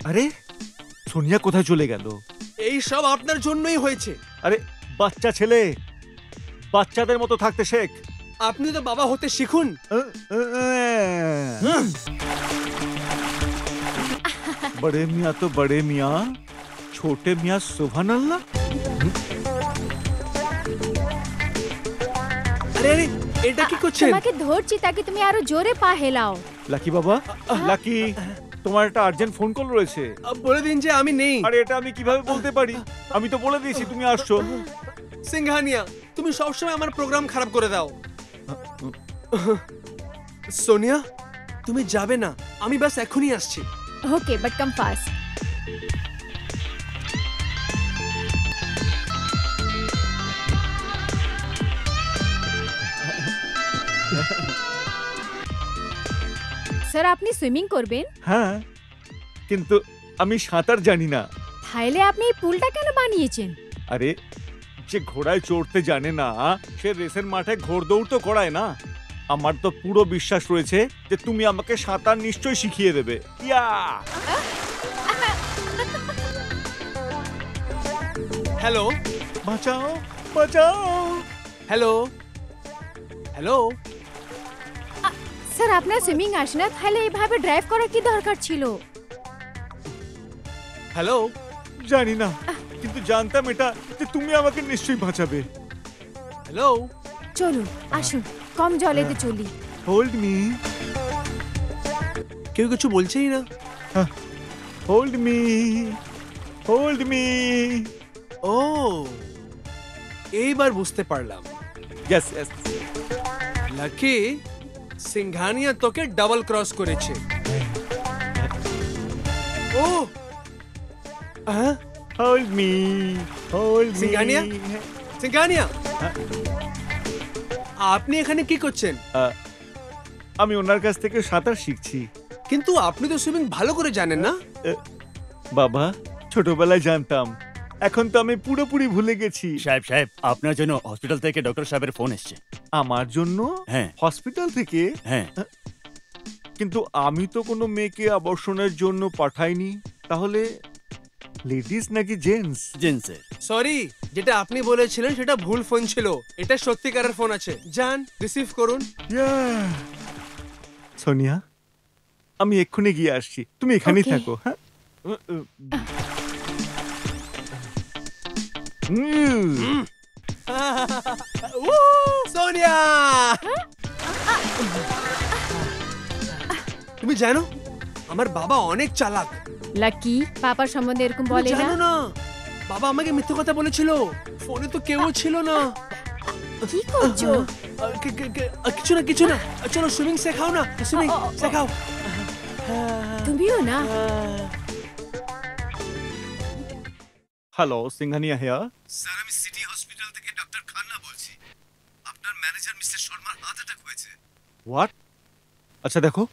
আরে সোনিয়া কোথায় চলে গেল? এই সব আপনার জন্যই হয়েছে। আরে বাচ্চা ছেলে, বাচ্চাদের মতো থাকতে শেখ। আপনি তো বাবা হতে শিখুন। বড়ে মিয়া তো বড়ে মিয়া, ছোটে মিয়া সুবহানাল্লাহ। আরে আরে, এটা কি করছেন? তোমাকে ধরছি তাকে তুমি আরো জোরে পা হেলাও। লাকি বাবা, লাকি, তোমার একটা আর্জেন্ট ফোন কল রয়েছে। বলে দিন যে আমি নেই। আরে এটা আমি কিভাবে বলতে পারি? আমি তো বলে দিয়েছি তুমি আসছো। সিংহানিয়া, তুমি সবসময় আমার প্রোগ্রাম খারাপ করে দাও। সোনিয়া, তুমি যাবে না, আমি বাস এখনই আসছি। ওকে, বাট কাম ফাস্ট। স্যার, আপনি সুইমিং করবেন? হ্যাঁ, কিন্তু আমি সাঁতার জানি না। তাহলে আপনি এই পুলটা কেন বানিয়েছেন? আরে, যে ঘোড়ায় চড়তে জানে না সে রেসের মাঠে ঘোড়দৌড় তো করায় না। আমার তো পুরো বিশ্বাস রয়েছে যে তুমি আমাকে সাঁতার নিশ্চয়ই শিখিয়ে দেবে। ইয়া! হ্যালো, বাঁচাও, বাঁচাও! Hello, hello. স্যার, আপনার সুইমিং আসে না, তাহলে এইভাবে ড্রাইভ করার কি দরকার ছিল? হ্যালো, জানি না, কিন্তু জানতাম এটা যে তুমি আমাকে নিশ্চয়ই বাঁচাবে। হ্যালো। চলুন, আসুন, কম জলেতে চলি। হোল্ড মি, কেউ কিছু বলছেই না। Hold me, hold me. ও, এইবার বুঝতে পারলাম। Yes, yes. লাকি, সিংহানিয়া তোকে ডাবল ক্রস করেছে। ও হ্যাঁ hold me, hold me. Singhania? Singhania, আপনি এখানে কি করছেন? আমি ওনার কাছ থেকে সাঁতার শিখছি। কিন্তু আপনি তো সুইমিং ভালো করে জানেন না। বাবা, ছোটবেলায় জানতাম, এখন তো আমি পুরোপুরি ভুলে গেছি। সাহেব সাহেব, আপনার জন্য হসপিটাল থেকে ডক্টর সাহেবের ফোন এসছে। আমার জন্য? হ্যাঁ হসপিটাল থেকে? হ্যাঁ। কিন্তু আমি তো কোনো মেয়েকে আবর্ষণের জন্য পাঠাইনি। তাহলে লেডিস নাকি জেন্টস? জেন্সের। সরি, যেটা আপনি বলেছিলেন সেটা ভুল ফোন ছিল। এটা সত্যিকারের ফোন আছে, যান রিসিভ করুন। সোনিয়া, আমি এক্ষুনি গিয়ে আসছি, তুমি এখানেই Okay. থাকো। হ্যাঁ। সোনিয়া, তুমি জানো আমার বাবা অনেক চালাক। লাকি পাপার সম্বন্ধে এরকম তুমি বলে জানো না। না, বাবা আমাকে মিথ্যে কথা বলেছিল। ফোনে তো কেউ ছিল না। কি করছো? কিছু না কিছু না, চলো সুইমিং শেখাও না, সুইমিং শেখাও। তুমিও না। Hello, Singhania here. স্যার, আমি সিটি হসপিটাল থেকে ডক্টর খান্না বলছি। আপনার ম্যানেজার মিস্টার শর্মার হার্ট অ্যাটাক হয়েছে। হোয়াট? আচ্ছা দেখো,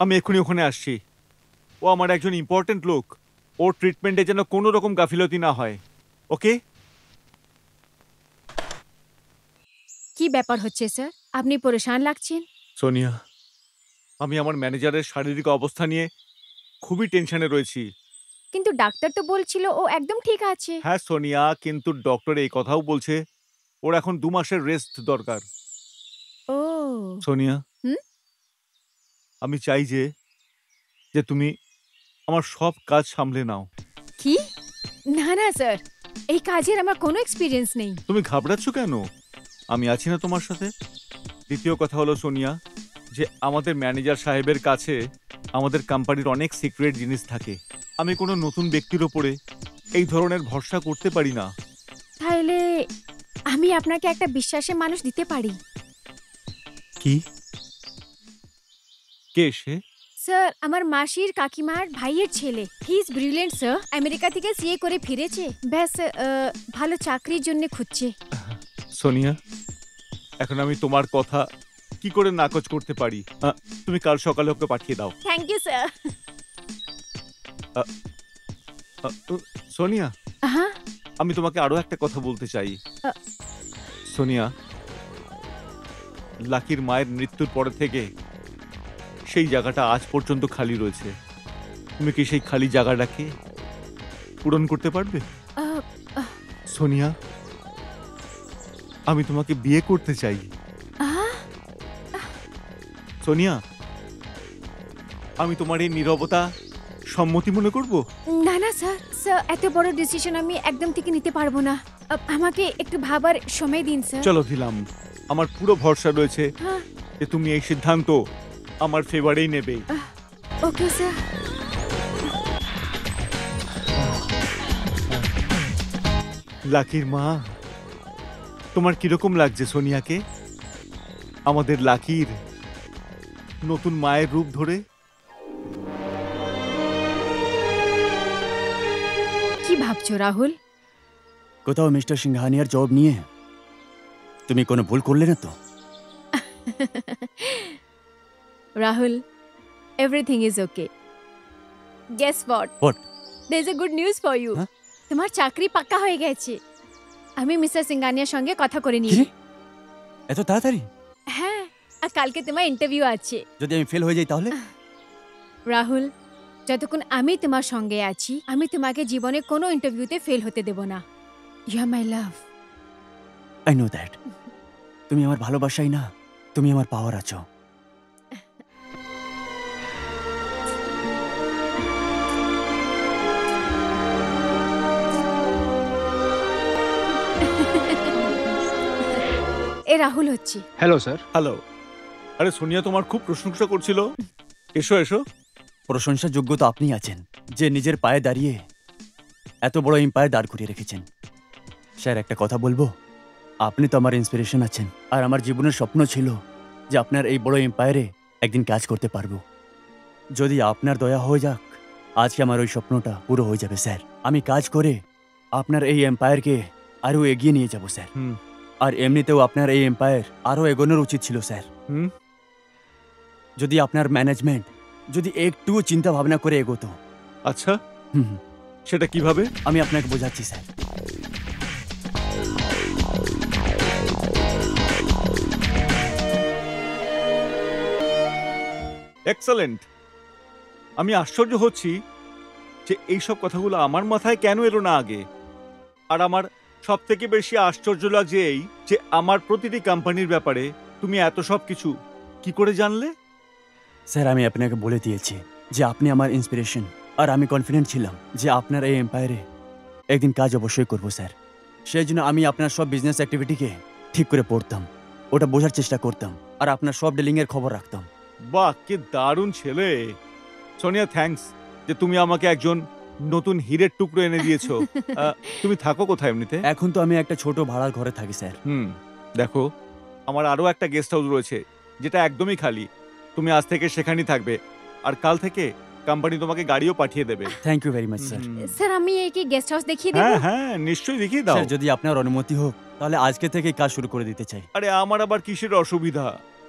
আমি এক্ষুনি ওখানে আসছি। ও আমার একজন ইম্পর্টেন্ট লোক। ওর ট্রিটমেন্টে যেন কোনো রকম গাফিলতি না হয়। ওকে? কি ব্যাপার হচ্ছে স্যার? আপনি পরেশান লাগছেন। সোনিয়া, আমি আমার ম্যানেজারের শারীরিক অবস্থা নিয়ে খুবই টেনশনে রয়েছি। কিন্তু ডাক্তার তো বলছিল ও একদম ঠিক আছে। হ্যাঁ সোনিয়া, কিন্তু ডক্টর এই কথাও বলছে ওর এখন 2 মাসের রেস্ট দরকার। ও সোনিয়া, হুম? আমি চাই যে যে তুমি আমার সব কাজ সামলে নাও। কি? না না স্যার, এই কাজের আমার কোনো এক্সপিরিয়েন্স নেই। তুমি ঘাবড়াচ্ছ কেন? আমি আছি না তোমার সাথে। দ্বিতীয় কথা হলো সোনিয়া, যে আমাদের ম্যানেজার সাহেবের কাছে আমাদের কোম্পানির অনেক সিক্রেট জিনিস থাকে। আমি কোনো নতুন ব্যক্তির ওপরে এই ধরনের ভরসা করতে পারি না। তাহলে আমি আপনাকে একটা বিশ্বাসের মানুষ দিতে পারি। কি? কে সে? স্যার, আমার মাসির কাকিমার ভাইয়ের ছেলে। He is brilliant sir. America থেকে সিএ করে ফিরেছে। ব্যাস ভালো চাকরির জন্য খুঁজছে। সোনিয়া, এখন আমি তোমার কথা কি করে নাকচ করতে পারি? তুমি কাল সকালে ওকে পাঠিয়ে দাও। Thank you sir. সোনিয়া, হ্যাঁ, আমি তোমাকে আরো একটা কথা বলতে চাই। আ। সোনিয়া, লাকির মায়ের মৃত্যুর পরে থেকে সেই জায়গাটা আজ পর্যন্ত খালি রয়েছে। তুমি কি সেই খালি জায়গাটাকে পূরণ করতে পারবে? সোনিয়া, আমি তোমাকে বিয়ে করতে চাই। সোনিয়া, আমি তোমার এই নীরবতা সম্মতি মনে করব? না না স্যার, স্যার এত বড় ডিসিশন আমি একদম থেকে নিতে পারবো না। আমাকে একটু ভাবার সময় দিন স্যার। চলো দিলাম, আমার পুরো ভরসা রয়েছে হ্যাঁ, যে তুমি এই সিদ্ধান্ত আমার ফেভারেই নেবে। Okay sir. লাকির মা, তোমার কিরকম লাগছে সোনিয়াকে? আমাদের লাকির নতুন মায়ের রূপ ধরে। কি ভাবছো রাহুল? কোথাও মিস্টার সিংহানিয়ার জব নিয়ে তুমি কোনো ভুল করলে না তো? Rahul, everything is okay. Guess what? What? There is a good news for you. হ্যাঁ? তোমার চাকরি পাক্কা হয়ে গেছে। আমি মিস্টার সিংহানিয়ার সঙ্গে কথা করে কি? নিই। এত তাড়াতাড়ি? হ্যাঁ, আর কালকে তোমার ইন্টারভিউ আছে। যদি আমি ফেল হয়ে যাই তাহলে? রাহুল, যতক্ষণ আমি তোমার সঙ্গে আছি, আমি তোমাকে জীবনে কোনো ইন্টারভিউতে ফেল হতে দেব না। You are my love. I know that. তুমি আমার ভালোবাসাই না, তুমি আমার পাওয়ার আছো। এ রাহুল হচ্ছে। Hello sir. হ্যালো। আরে সোনিয়া তোমার খুব প্রশংসা করছিল। এসো এসো। প্রশংসার যোগ্য তো আপনি আছেন, যে নিজের পায়ে দাঁড়িয়ে এত বড় এম্পায়ার দাঁড় করিয়ে রেখেছেন। স্যার, একটা কথা বলবো? আপনি তো আমার ইন্সপিরেশন আছেন, আর আমার জীবনের স্বপ্ন ছিল যে আপনার এই বড় এম্পায়ারে একদিন কাজ করতে পারবো। যদি আপনার দয়া হয়ে যাক আজকে আমার ওই স্বপ্নটা পুরো হয়ে যাবে স্যার। আমি কাজ করে আপনার এই এম্পায়ারকে আরো এগিয়ে নিয়ে যাব স্যার। হুম। আর এমনিতেও আপনার এই এম্পায়ার আরো এগোনোর উচিত ছিল স্যার। হুম। যদি আপনার ম্যানেজমেন্ট যদি একটুও চিন্তা ভাবনা করে এগোতো। আচ্ছা, হুম, সেটা কিভাবে? আমি আপনাকে বোঝাচ্ছি স্যার। এক্সেলেন্ট। আমি আশ্চর্য হচ্ছি যে এইসব কথাগুলো আমার মাথায় কেন এলো না আগে। আর আমার সব থেকে বেশি আশ্চর্য লাগছে এই যে আমার প্রতিটি কোম্পানির ব্যাপারে তুমি এত সব কিছু কি করে জানলে? স্যার আমি আপনাকে বলে দিয়েছি যে আপনি আমার ইন্সপিরেশন, আর আমি কনফিডেন্ট ছিলাম যে আপনার এই এম্পায়ারে একদিন কাজ অবশ্যই করব স্যার। সেই জন্য আমি আপনার সব বিজনেস অ্যাক্টিভিটিকে ঠিক করে পড়তাম, ওটা বোঝার চেষ্টা করতাম, আর আপনার সব ডিলিংয়ের খবর রাখতাম। বাহ, কি দারুণ ছেলে। সোনিয়া, থ্যাঙ্কস যে তুমি আমাকে একজন নতুন হীরের টুকরো এনে দিয়েছো। তুমি থাকো কোথায় এমনিতে? এখন তো আমি একটা ছোট ভাড়ার ঘরে থাকি স্যার। দেখো, আমার আরো একটা গেস্ট হাউস রয়েছে যেটা একদমই খালি। তুমি আজ থেকে সেখানেই থাকবে, আর কাল থেকে কোম্পানি তোমাকে গাড়িও পাঠিয়ে দেবে। Thank you very much sir. Sir আমি এই কি গেস্ট হাউস দেখিয়ে দেবো? হ্যাঁ হ্যাঁ, নিশ্চয়ই দেখিয়ে দাও। স্যার যদি আপনার অনুমতি হোক তাহলে আজকে থেকে কাজ শুরু করে দিতে চাই। আরে আমার আবার কিসের অসুবিধা?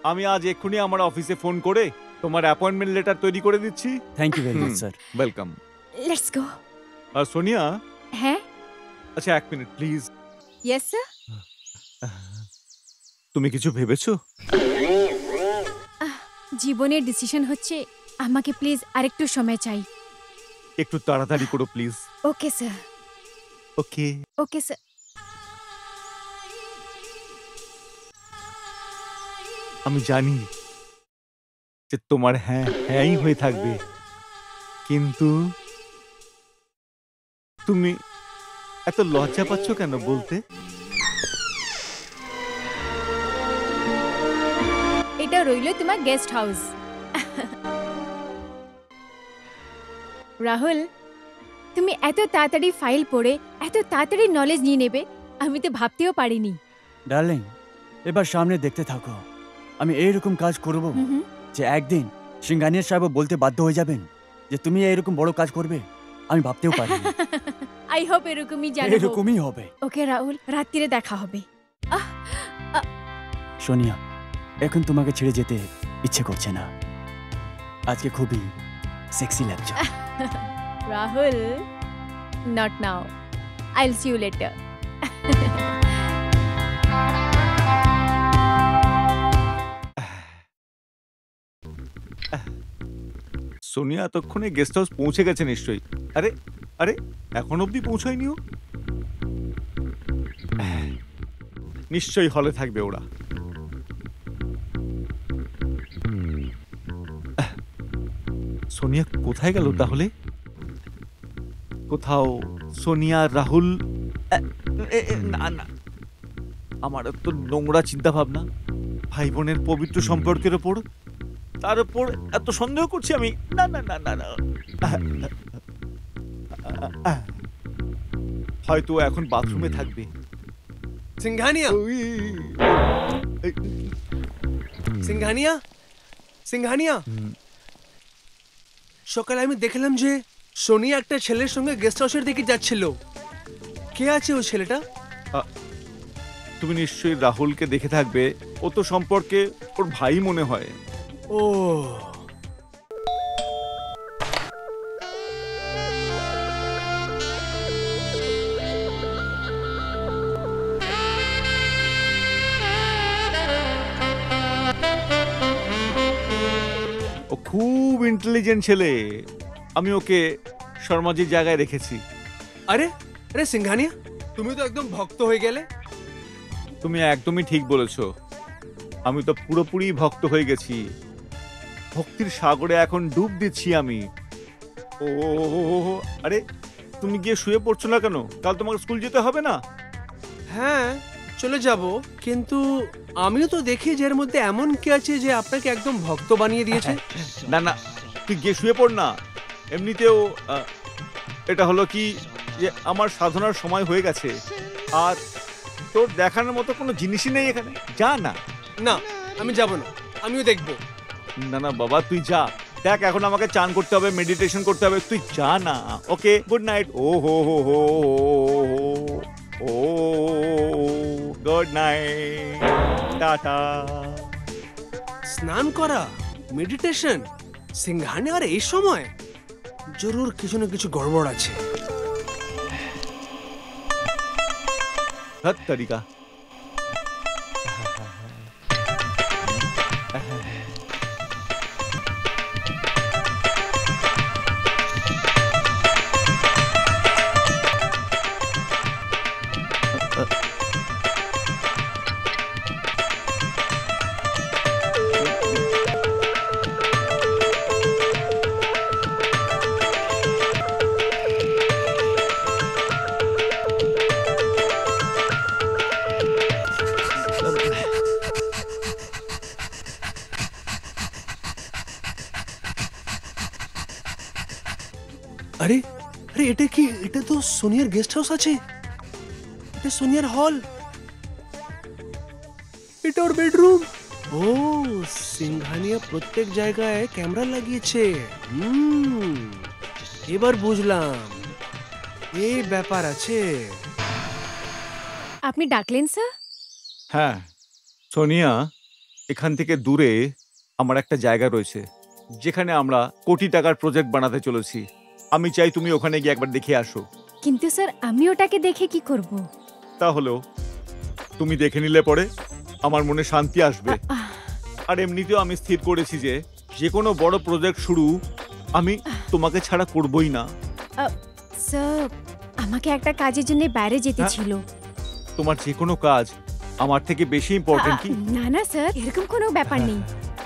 আমি আজ এক্ষুনি আমার অফিসে ফোন করে তোমার অ্যাপয়েন্টমেন্ট লেটার তৈরি করে দিচ্ছি। Thank you very much sir. Welcome. Let's go. আর সোনিয়া, হ্যাঁ, আচ্ছা 1 মিনিট প্লিজ। Yes sir. তুমি কিছু ভেবেছো? জীবনের ডিসিশন হচ্ছে আমাকে প্লিজ আরেকটু সময় চাই। একটু তাড়াতাড়ি করো please. Okay sir. Okay. Okay sir. আমি জানি যে তোমার হ্যাঁ হ্যাঁই হয়ে থাকবে, কিন্তু তুমি এত লজ্জা পাচ্ছ কেন বলতে? এটা রইল তোমার গেস্ট হাউস। রাহুল, তুমি এত তাড়াতাড়ি ফাইল পড়ে এত তাড়াতাড়ি নলেজ নিয়ে নেবে আমি তো ভাবতেও পারিনি। ডার্লিং, এবার সামনে দেখতে থাকো। আমি এইরকম কাজ করব হুম। যে একদিন সিংহানিয়া সাহেব বলতে বাধ্য হয়ে যাবেন যে তুমি এইরকম বড় কাজ করবে। আমি ভাবতেও পারিনি। আই হোপ এরকমই জানো। এরকমই হবে। ওকে রাহুল, রাত্রিরে দেখা হবে। সোনিয়া, এখন তোমাকে ছেড়ে যেতে ইচ্ছে করছে না। আজকে খুবই সেক্সি লাগছে। Rahul, not now. I'll see you later. Sonia এতক্ষণে গেস্ট হাউস পৌঁছে গেছে নিশ্চয়ই। আরে আরে, এখন অবধি পৌঁছায়নি ও? নিশ্চয়ই হলে থাকবে ওরা। সোনিয়া কোথায় গেল তাহলে? কোথাও সোনিয়া, রাহুল, না না, আমার তো নোংরা চিন্তা ভাবনা। ভাই বোনের পবিত্র সম্পর্কের ওপর, তার উপর এত সন্দেহ করছি আমি। না না না না না, হয়তো এখন বাথরুমে থাকবে। সিংঘানিয়া, সিংঘানিয়া, সিংঘানিয়া। সকালে আমি দেখলাম যে সোনিয়া একটা ছেলের সঙ্গে গেস্ট হাউসের দিকে যাচ্ছিল। কে আছে ওই ছেলেটা? তুমি নিশ্চয়ই রাহুলকে দেখে থাকবে। ও তো সম্পর্কে ওর ভাই মনে হয়। ও, ও খুব ইন্টেলিজেন্ট ছেলে। আমি ওকে শর্মাজির জায়গায় রেখেছি। আরে আরে সিংঘানিয়া, তুমি তো একদম ভক্ত হয়ে গেলে। তুমি একদমই ঠিক বলেছ। আমি তো পুরোপুরি ভক্ত হয়ে গেছি। ভক্তির সাগরে এখন ডুব দিচ্ছি আমি। ও আরে, তুমি গিয়ে শুয়ে পড়ছো না কেন? কাল তোমাকে স্কুল যেতে হবে না? হ্যাঁ, চলে যাব, কিন্তু আমিও তো দেখি যে এর মধ্যে এমন কি আছে যে আপনাকে একদম ভক্ত বানিয়ে দিয়েছে। না না, তুই গিয়ে শুয়ে পড় না। এমনিতেও এটা হলো কি যে আমার সাধনার সময় হয়ে গেছে, আর তোর দেখানোর মতো কোনো জিনিসই নেই এখানে। যা না। না, আমি যাব না, আমিও দেখব। না না বাবা, তুই যা। দেখ এখন আমাকে চান করতে হবে, মেডিটেশন করতে হবে, তুই যা না। ওকে, গুড নাইট। ও হো হো হো ও গুড নাইট, টাটা। স্নান করা, মেডিটেশন, সিংহানি আর এই সময় জরুর কিছু না কিছু গড়বড় আছে। ধ্যাৎ তারিকা। আরে আরে এটা কি? এটা তো সোনিয়ার গেস্ট হাউস আছে, এটা সোনিয়ার হল, এটা ওর বেডরুম। ও, সিংহানিয়া প্রত্যেক জায়গায় ক্যামেরা লাগিয়েছে। এবার বুঝলাম এই ব্যাপার আছে। আপনি ডাকলেন স্যার? হ্যাঁ সোনিয়া, এখান থেকে দূরে আমার একটা জায়গা রয়েছে যেখানে আমরা কোটি টাকার প্রজেক্ট বানাতে চলেছি। আমি চাই তুমি ওখানে গিয়ে একবার দেখে আসো। কিন্তু স্যার আমি ওটাকে দেখে কি করব? তাহলেও তুমি দেখে নিলে পরে আমার মনে শান্তি আসবে। আর এমনিতেও আমি স্থির করেছি যে যে কোনো বড় প্রজেক্ট শুরু আমি তোমাকে ছাড়া করবই না। স্যার আমাকে একটা কাজের জন্য বাইরে যেতে ছিল। তোমার যে কোনো কাজ আমার থেকে বেশি ইম্পর্টেন্ট কি? না না স্যার, এরকম কোনো ব্যাপার নেই।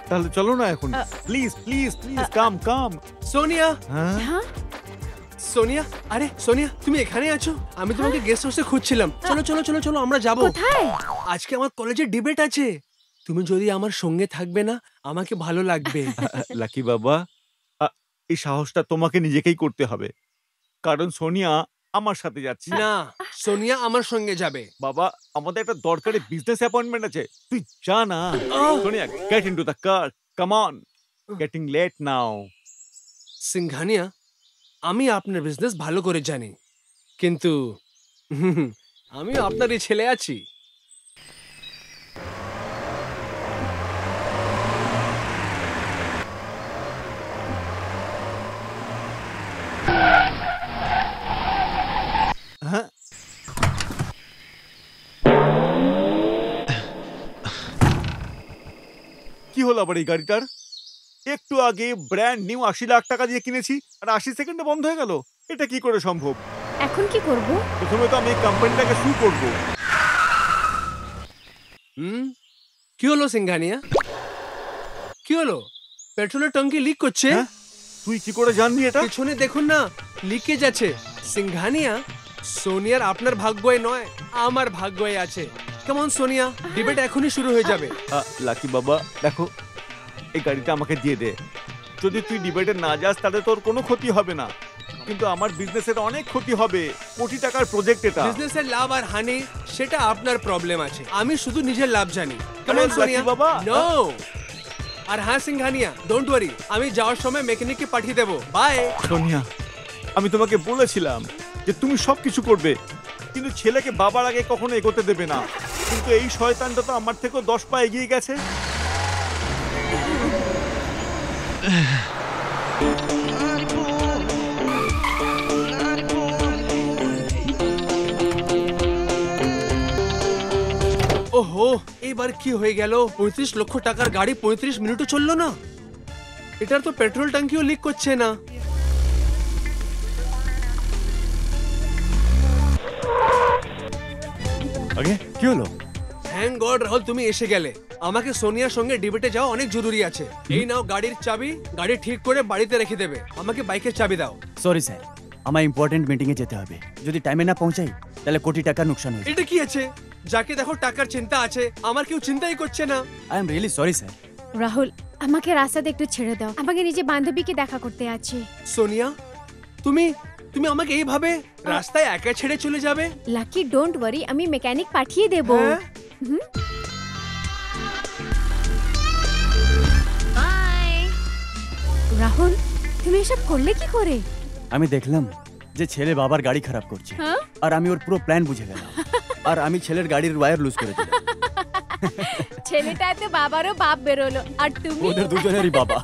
তাহলে চলো না এখন, প্লিজ প্লিজ প্লিজ, কাম কাম। সোনিয়া, হ্যাঁ সোনিয়া, আরে সোনিয়া তুমি এখানে আছো? আমি তোমাকে গেস্ট হাউসে খুঁজছিলাম। চলো চলো চলো চলো, আমরা যাবো। কোথায়? আজকে আমার কলেজে ডিবেট আছে, তুমি যদি আমার সঙ্গে থাকবে না আমাকে ভালো লাগবে। লাকি বাবা, এই সাহসটা তোমাকে নিজেকেই করতে হবে, কারণ সোনিয়া আমার সাথে যাচ্ছে না, সোনিয়া আমার সঙ্গে যাবে। বাবা, আমাদের একটা দরকারি বিজনেস অ্যাপয়েন্টমেন্ট আছে, তুই যা না। Sonia, get into the car, come on, getting late now. Singhania, আমি আপনার বিজনেস ভালো করে জানি, কিন্তু আমি আপনারই ছেলে আছি। হ্যাঁ, কি হলো আবার এই গাড়িটার? একটু আগে ব্র্যান্ড নিউ 80 লাখ টাকা দিয়ে কিনেছি আর 80 সেকেন্ডে বন্ধ হয়ে গেল। এটা কি করে সম্ভব? এখন কি করব? প্রথমে তো আমি এই কোম্পানিটাকে সু করব। কি হলো সিংহানিয়া? কি হলো? পেট্রোলের টঙ্কি লিক করছে। তুই কি করে জানলি এটা? পিছনে দেখুন না, লিকেজ আছে। সিংহানিয়া, সোনিয়ার আপনার ভাগ্যই নয়, আমার ভাগ্যই আছে। কেমন সোনিয়া, ডিবেট এখনই শুরু হয়ে যাবে। লাকি বাবা, দেখো এই গাড়িটা আমাকে দিয়ে দে। যদি তুই ডিবেটে না যাস তাহলে তোর কোনো ক্ষতি হবে না, কিন্তু আমার বিজনেসের অনেক ক্ষতি হবে। কোটি টাকার প্রজেক্ট এটা। বিজনেসের লাভ আর হানি সেটা আপনার প্রবলেম আছে, আমি শুধু নিজের লাভ জানি। আরে কেমন সোনিয়া? লাকি বাবা, নো। আর হ্যাঁ সিংহানিয়া, ডোন্ট ওয়ারি, আমি যাওয়ার সময় মেকানিককে পাঠিয়ে দেবো। বাই। সোনিয়া, আমি তোমাকে বলেছিলাম যে তুমি সবকিছু করবে, কিন্তু ছেলেকে বাবার আগে কখনো এগোতে দেবে না। কিন্তু এই শয়তানটা তো আমার থেকেও 10 পা এগিয়ে গেছে। ওহো, এবার কি হয়ে গেল? 35 লক্ষ টাকার গাড়ি 35 মিনিটও চললো না। এটার তো পেট্রোল ট্যাঙ্কিও লিক করছে না। আগে কি হলো? থ্যাংক গড রাহুল, তুমি এসে গেলে। আমাকে সোনিয়ার সঙ্গে ডিবেটে যাওয়া অনেক জরুরি আছে। এই নাও গাড়ির চাবি, গাড়ি ঠিক করে বাড়িতে রেখে দেবে। আমাকে বাইকের চাবি দাও। সরি স্যার, আমার ইম্পর্টেন্ট মিটিংয়ে যেতে হবে। যদি টাইমে না পৌঁছাই তাহলে কোটি টাকা নুকসান হয়ে যাবে। এটা কি আছে? যাকে দেখো টাকার চিন্তা আছে, আমার কেউ চিন্তাই করছে না। I am really sorry sir. Rahul, আমাকে রাস্তাতে একটু ছেড়ে দাও, আমাকে নিজে বান্ধবীকে দেখা করতে আছে। সোনিয়া, তুমি তুমি আমাকে এইভাবে রাস্তায় একা ছেড়ে চলে যাবে? লাকি, ডোন্ট ওয়ারি, আমি মেকানিক পাঠিয়ে দেব। হ্যাঁ? রাহুল, তুমি এসব করলে কি করে? আমি দেখলাম যে ছেলে বাবার গাড়ি খারাপ করছে, হ্যাঁ? আর আমি ওর পুরো প্ল্যান বুঝে গেলাম, আর আমি ছেলের গাড়ির ওয়্যার লুজ করে দিলাম। ছেলেটা তো বাবারও বাপ বেরোলো, আর তুমি? ওদের দুজনেরই বাবা।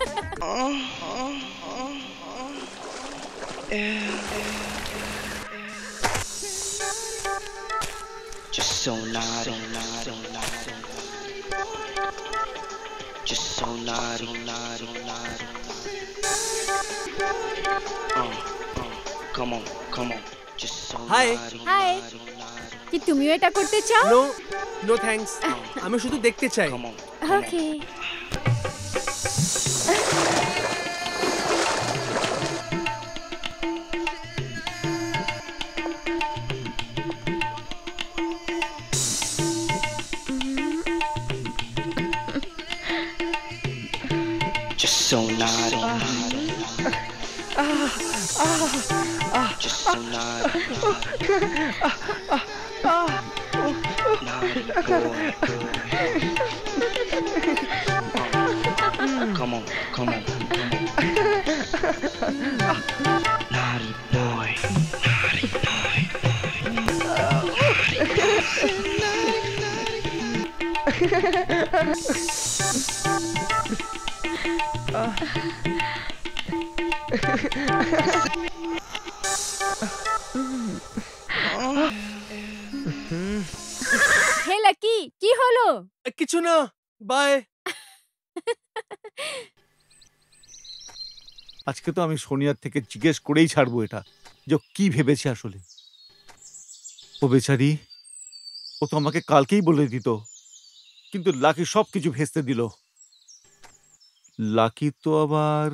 Just so naughty, just so naughty, come on, just so Hi. naughty, Hi. কি তুমিও এটা করতে চাও? নো নো থ্যাঙ্কস, আমি শুধু দেখতে চাই। come on. Okay. Just so naughty, just so naughty, naughty boy. Come on, naughty boy, naughty boy. Hey lucky, কি হলো? কিছু না, বাই। আজকে তো আমি সোনিয়ার থেকে জিজ্ঞেস করেই ছাড়বো এটা, যে ও কি ভেবেছে আসলে। ও বেচারি, ও তো আমাকে কালকেই বলে দিত, কিন্তু লাকি সব কিছু ভেস্তে দিল। লাকি তো আবার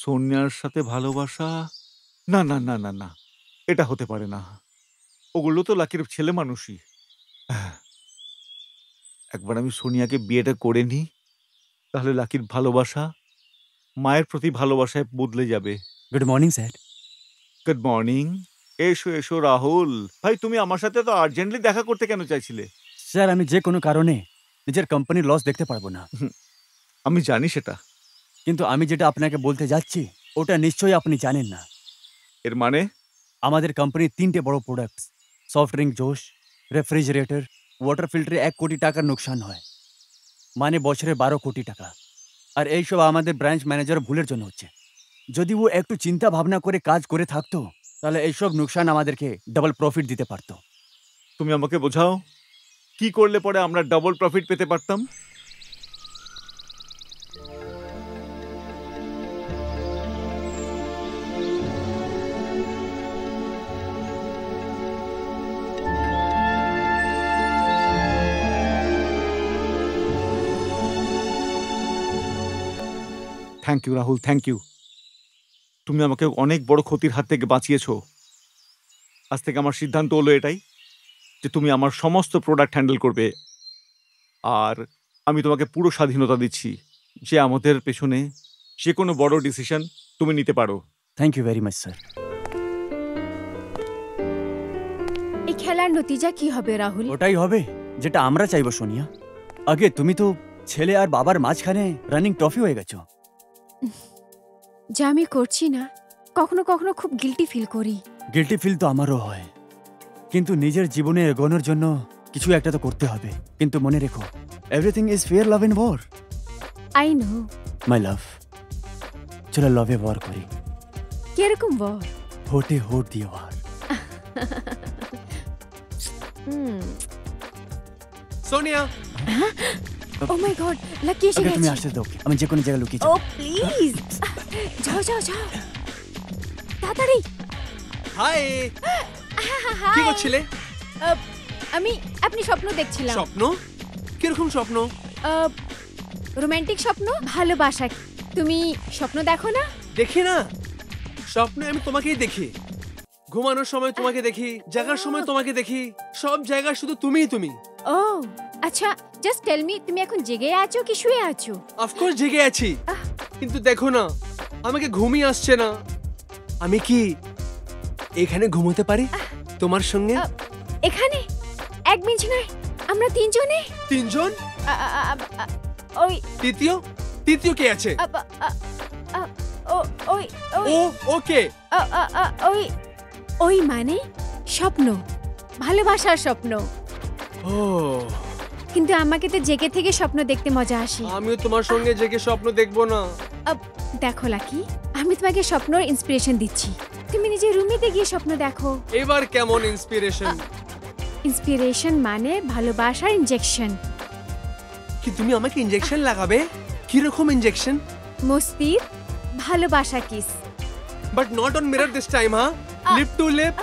সোনিয়ার সাথে ভালোবাসা, না না না না না, এটা হতে পারে না। ওগুলো তো লাকির ছেলে মানুষই। একবার আমি সোনিয়াকে বিয়েটা করে নিই, তাহলে লাকির ভালোবাসা মায়ের প্রতি ভালোবাসায় বদলে যাবে। Good morning sir. Good morning. এসো এসো রাহুল ভাই, তুমি আমার সাথে তো আর্জেন্টলি দেখা করতে কেন চাইছিলে? স্যার, আমি যে কোনো কারণে নিজের কোম্পানির লস দেখতে পারবো না, আমি জানি সেটা। কিন্তু আমি যেটা আপনাকে বলতে যাচ্ছি ওটা নিশ্চয়ই আপনি জানেন না। এর মানে? আমাদের কোম্পানির 3টে বড় প্রোডাক্টস, সফট ড্রিঙ্ক জোশ, রেফ্রিজারেটর, ওয়াটার ফিল্টারে 1 কোটি টাকার নোকসান হয়, মানে বছরে 12 কোটি টাকা। আর এইসব আমাদের ব্রাঞ্চ ম্যানেজার ভুলের জন্য হচ্ছে। যদি ও একটু চিন্তা ভাবনা করে কাজ করে থাকতো, তাহলে এইসব নোকসান আমাদেরকে ডাবল প্রফিট দিতে পারতো। তুমি আমাকে বোঝাও, কি করলে পরে আমরা ডাবল প্রফিট পেতে পারতাম? Thank you Rahul, thank you. তুমি আমাকে অনেক বড় ক্ষতির হাত থেকে বাঁচিয়েছো। আজ থেকে আমার সিদ্ধান্ত হলো এটাই, যে তুমি আমার সমস্ত প্রোডাক্ট হ্যান্ডেল করবে, আর আমি তোমাকে পুরো স্বাধীনতা দিচ্ছি যে আমাদের পেছনে যে কোনো বড় ডিসিশন তুমি নিতে পারো। Thank you very much sir. এই খেলার নতিজা কি হবে রাহুল? ওটাই হবে যেটা আমরা চাইবো সোনিয়া। আগে তুমি তো ছেলে আর বাবার মাঝখানে রানিং ট্রফি হয়ে গেছো। যা আমি করছি না, কখনো কখনো খুব গিল্টি ফিল করি। গিল্টি ফিল তো আমারও হয়, কিন্তু নিজের জীবনে এগোনোর জন্য কিছু একটা তো করতে হবে। কিন্তু মনে রেখো, everything is fair love in war. I know my love, চলো লাভে ওয়ার করি। কিরকম বল? হোটে হোট দিয়ে war. Sonia, oh my god, Lucky এসে আগে তুমি গেছে। আসতে দাও, আমি যে কোনো জায়গায় লুকিয়ে ও যাবো। প্লিজ, যাও যাও যাও তাড়াতাড়ি। হাই। কি করছিলে? আমি আপনি স্বপ্ন দেখছিলাম। স্বপ্ন? কিরকম স্বপ্ন? রোমান্টিক স্বপ্ন, ভালোবাসা। তুমি স্বপ্ন দেখো না? দেখি না, স্বপ্নে আমি তোমাকেই দেখি। ঘুমানোর সময় তোমাকে দেখি, জাগার সময় তোমাকে দেখি, সব জায়গায় শুধু তুমিই তুমি। ও আচ্ছা, জাস্ট টেল মি, তুমি এখন জেগে আছো কি শুয়ে আছো? অফকোর্স জেগে আছি, কিন্তু দেখো না, আমাকে ঘুমই আসছে না। আমি কি এখানে ঘুমোতে পারি তোমার সঙ্গে? এখানে এক মিনিট নয়, আমরা তিনজনে। তিনজন? ওই তৃতীয় কে আছে? ওই ও ওকে ওই ওই মানে স্বপ্ন, ভালোবাসার স্বপ্ন। ও কিন্তু আমাকে তো জেগে থেকে স্বপ্ন দেখতে মজা আসে। আমিও তোমার সঙ্গে জেগে স্বপ্ন দেখবো না। দেখো লাকি, আমি তোমাকে স্বপ্নর ইন্সপিরেশন দিচ্ছি। তুমি নিজে রুমেতে গিয়ে স্বপ্ন দেখো। এবার কেমন ইন্সপিরেশন? ইন্সপিরেশন মানে ভালোবাসার ইনজেকশন। কি তুমি আমাকে ইনজেকশন লাগাবে? কি রকম ইনজেকশন? মস্তির ভালোবাসা kiss. But not on mirror this time, হ্যাঁ? Lip to lip.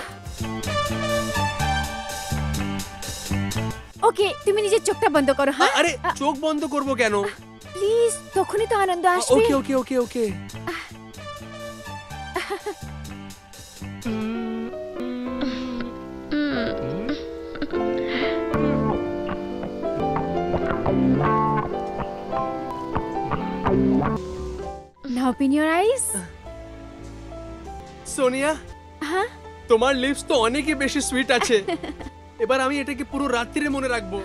ওকে, তুমি নিজের চোখটা বন্ধ করো। হ্যাঁ, আরে চোখ বন্ধ করব কেন? প্লিজ, তখনই তো আনন্দ আসবে। ওকে okay okay okay. Now open your eyes. Sonia, হ্যাঁ, তোমার লিপস তো অনেকই বেশি সুইট আছে। এবার আমি এটাকে পুরো রাত্রিরে মনে রাখবো।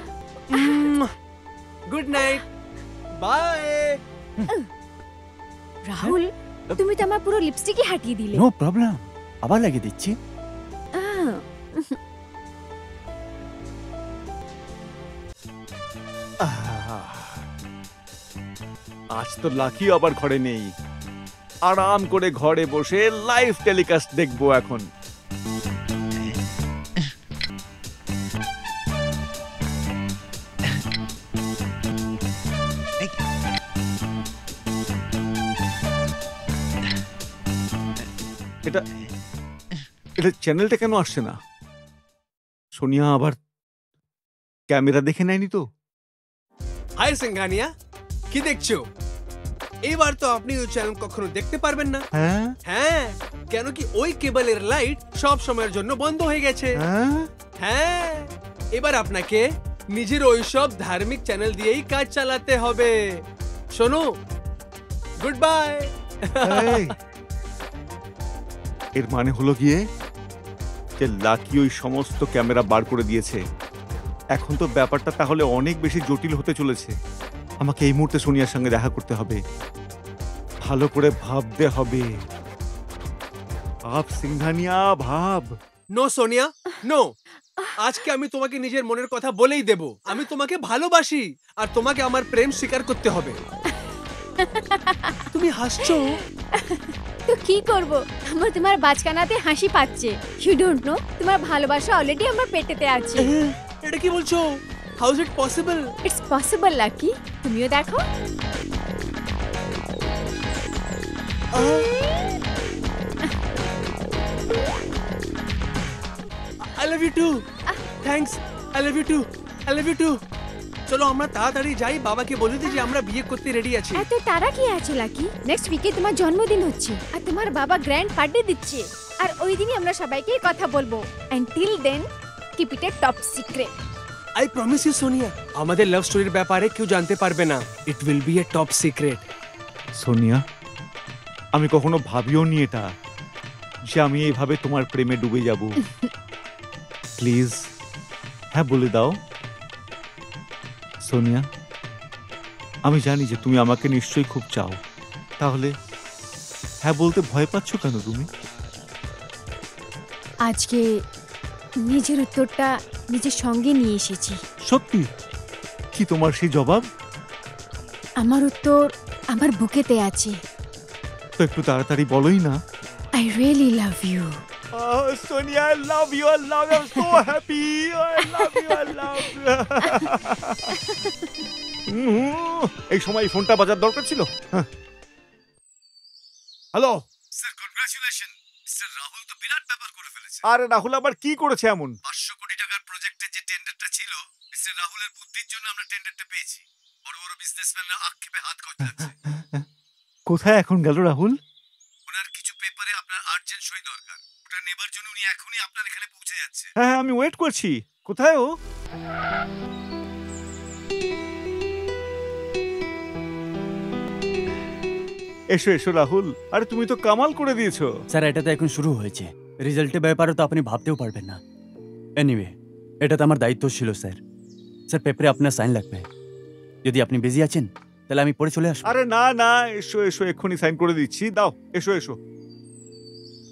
Good night, by. রাহুল, তুমি তো আমার পুরো লিপস্টিকই হাটিয়ে দিলে। নো প্রবলেম, আবার লাগিয়ে দিচ্ছি। আহ, আজ তো লাকি আবার ঘরে নেই, আরাম করে ঘরে বসে লাইভ টেলিকাস্ট দেখবো এখন। এটা এটা চ্যানেলটা কেন আসছে না? সোনিয়া আবার ক্যামেরা দেখে নেয়নি তো? হাই সিংঘানিয়া, কি দেখছো? এবার তো আপনি ওই চ্যানেল কখনো দেখতে পারবেন না। হ্যাঁ হ্যাঁ, কেন কি ওই কেবলের লাইট সব সময়ের জন্য বন্ধ হয়ে গেছে। হ্যাঁ হ্যাঁ, এবার আপনাকে নিজের ওইসব ধার্মিক চ্যানেল দিয়েই কাজ চালাতে হবে। শোনো, গুড বাই। এই, এর মানে হলো গিয়ে যে লাকি ওই সমস্ত ক্যামেরা বার করে দিয়েছে। এখন তো ব্যাপারটা তাহলে অনেক বেশি জটিল হতে চলেছে। আমাকে এই মুহূর্তে সোনিয়ার সঙ্গে দেখা করতে হবে, ভালো করে ভাবতে হবে। ভাব সিংঘানিয়া, ভাব। No Sonia, no. আজকে আমি তোমাকে নিজের মনের কথা বলেই দেব। আমি তোমাকে ভালোবাসি আর তোমাকে আমার প্রেম স্বীকার করতে হবে। তুমি হাসছো? তো কি করব, আমার তোমার বাচকানাতে হাসি পাচ্ছে। ইউ ডোন্ট নো, তোমার ভালোবাসা অলরেডি আমার পেটেতে আছে। এটা কি বলছো? How is it possible? It's possible Lucky, তুমিও দেখো। I love you too. Thanks, I love you too, I love you too. চলো আমরা তাড়াতাড়ি যাই, বাবাকে বলে দিই যে আমরা বিয়ে করতে রেডি আছি। এত তারা কি আছে লাকি? নেক্সট উইকে তোমার জন্মদিন হচ্ছে আর তোমার বাবা গ্র্যান্ড পার্টি দিচ্ছে। আর ওই দিনই আমরা সবাইকে কথা বলবো। Until then keep it a top secret. I promise you Sonia, আমাদের লাভ স্টোরির ব্যাপারে কেউ জানতে পারবে না। It will be a top secret. Sonia, আমি কখনো ভাবিও নি এটা, যে আমি এইভাবে তোমার প্রেমে ডুবে যাব। প্লিজ হ্যাঁ বলে দাও। সোনিয়া, আমি জানি যে তুমি আমাকে নিশ্চয়ই খুব চাও, তাহলে হ্যাঁ বলতে ভয় পাচ্ছ কেন তুমি? আজকে নিজের উত্তরটা নিজের সঙ্গে নিয়ে এসেছি। সত্যি? কি তোমার সেই জবাব? আমার উত্তর আমার বুকেতে আছে। তো একটু তাড়াতাড়ি বলোই না। I really love you. Sonia, I love you, I love you, I'm so happy, I love you, I love you. এই সময় ফোনটা বাজার দরকার ছিল। Hello sir, congratulation. Mister Rahul তো বিরাট ব্যাপার করে ফেলেছে। আরে রাহুল আবার কি করেছে এমন? 500 কোটি টাকার প্রজেক্টের যে টেন্ডারটা ছিল, মিস্টার রাহুলের বুদ্ধির জন্য আমরা টেন্ডারটা পেয়েছি। বড় বড় বিজনেসম্যানরা আক্ষেপে হাত কচলাচ্ছে। কোথায় এখন গেল রাহুল? ওনার কিছু পেপারে আপনার আর্জেন্ট সই দরকার। ওটা নেবার জন্য উনি এখনই আপনার এখানে পৌঁছে যাচ্ছে। হ্যাঁ হ্যাঁ, আমি ওয়েট করছি। কোথায় ও? এসো এসো রাহুল। আরে তুমি তো কামাল করে দিয়েছো। স্যার, এটা তো এখন শুরু হয়েছে, রেজাল্টের ব্যাপারে তো আপনি ভাবতেও পারবেন না। এনিওয়ে, এটা তো আমার দায়িত্ব ছিল স্যার। স্যার, পেপারে আপনার সাইন লাগবে। যদি আপনি বিজি আছেন তাহলে আমি পরে চলে আসবো। আরে না না, এসো এসো, এক্ষুনি সাইন করে দিচ্ছি, দাও, এসো এসো।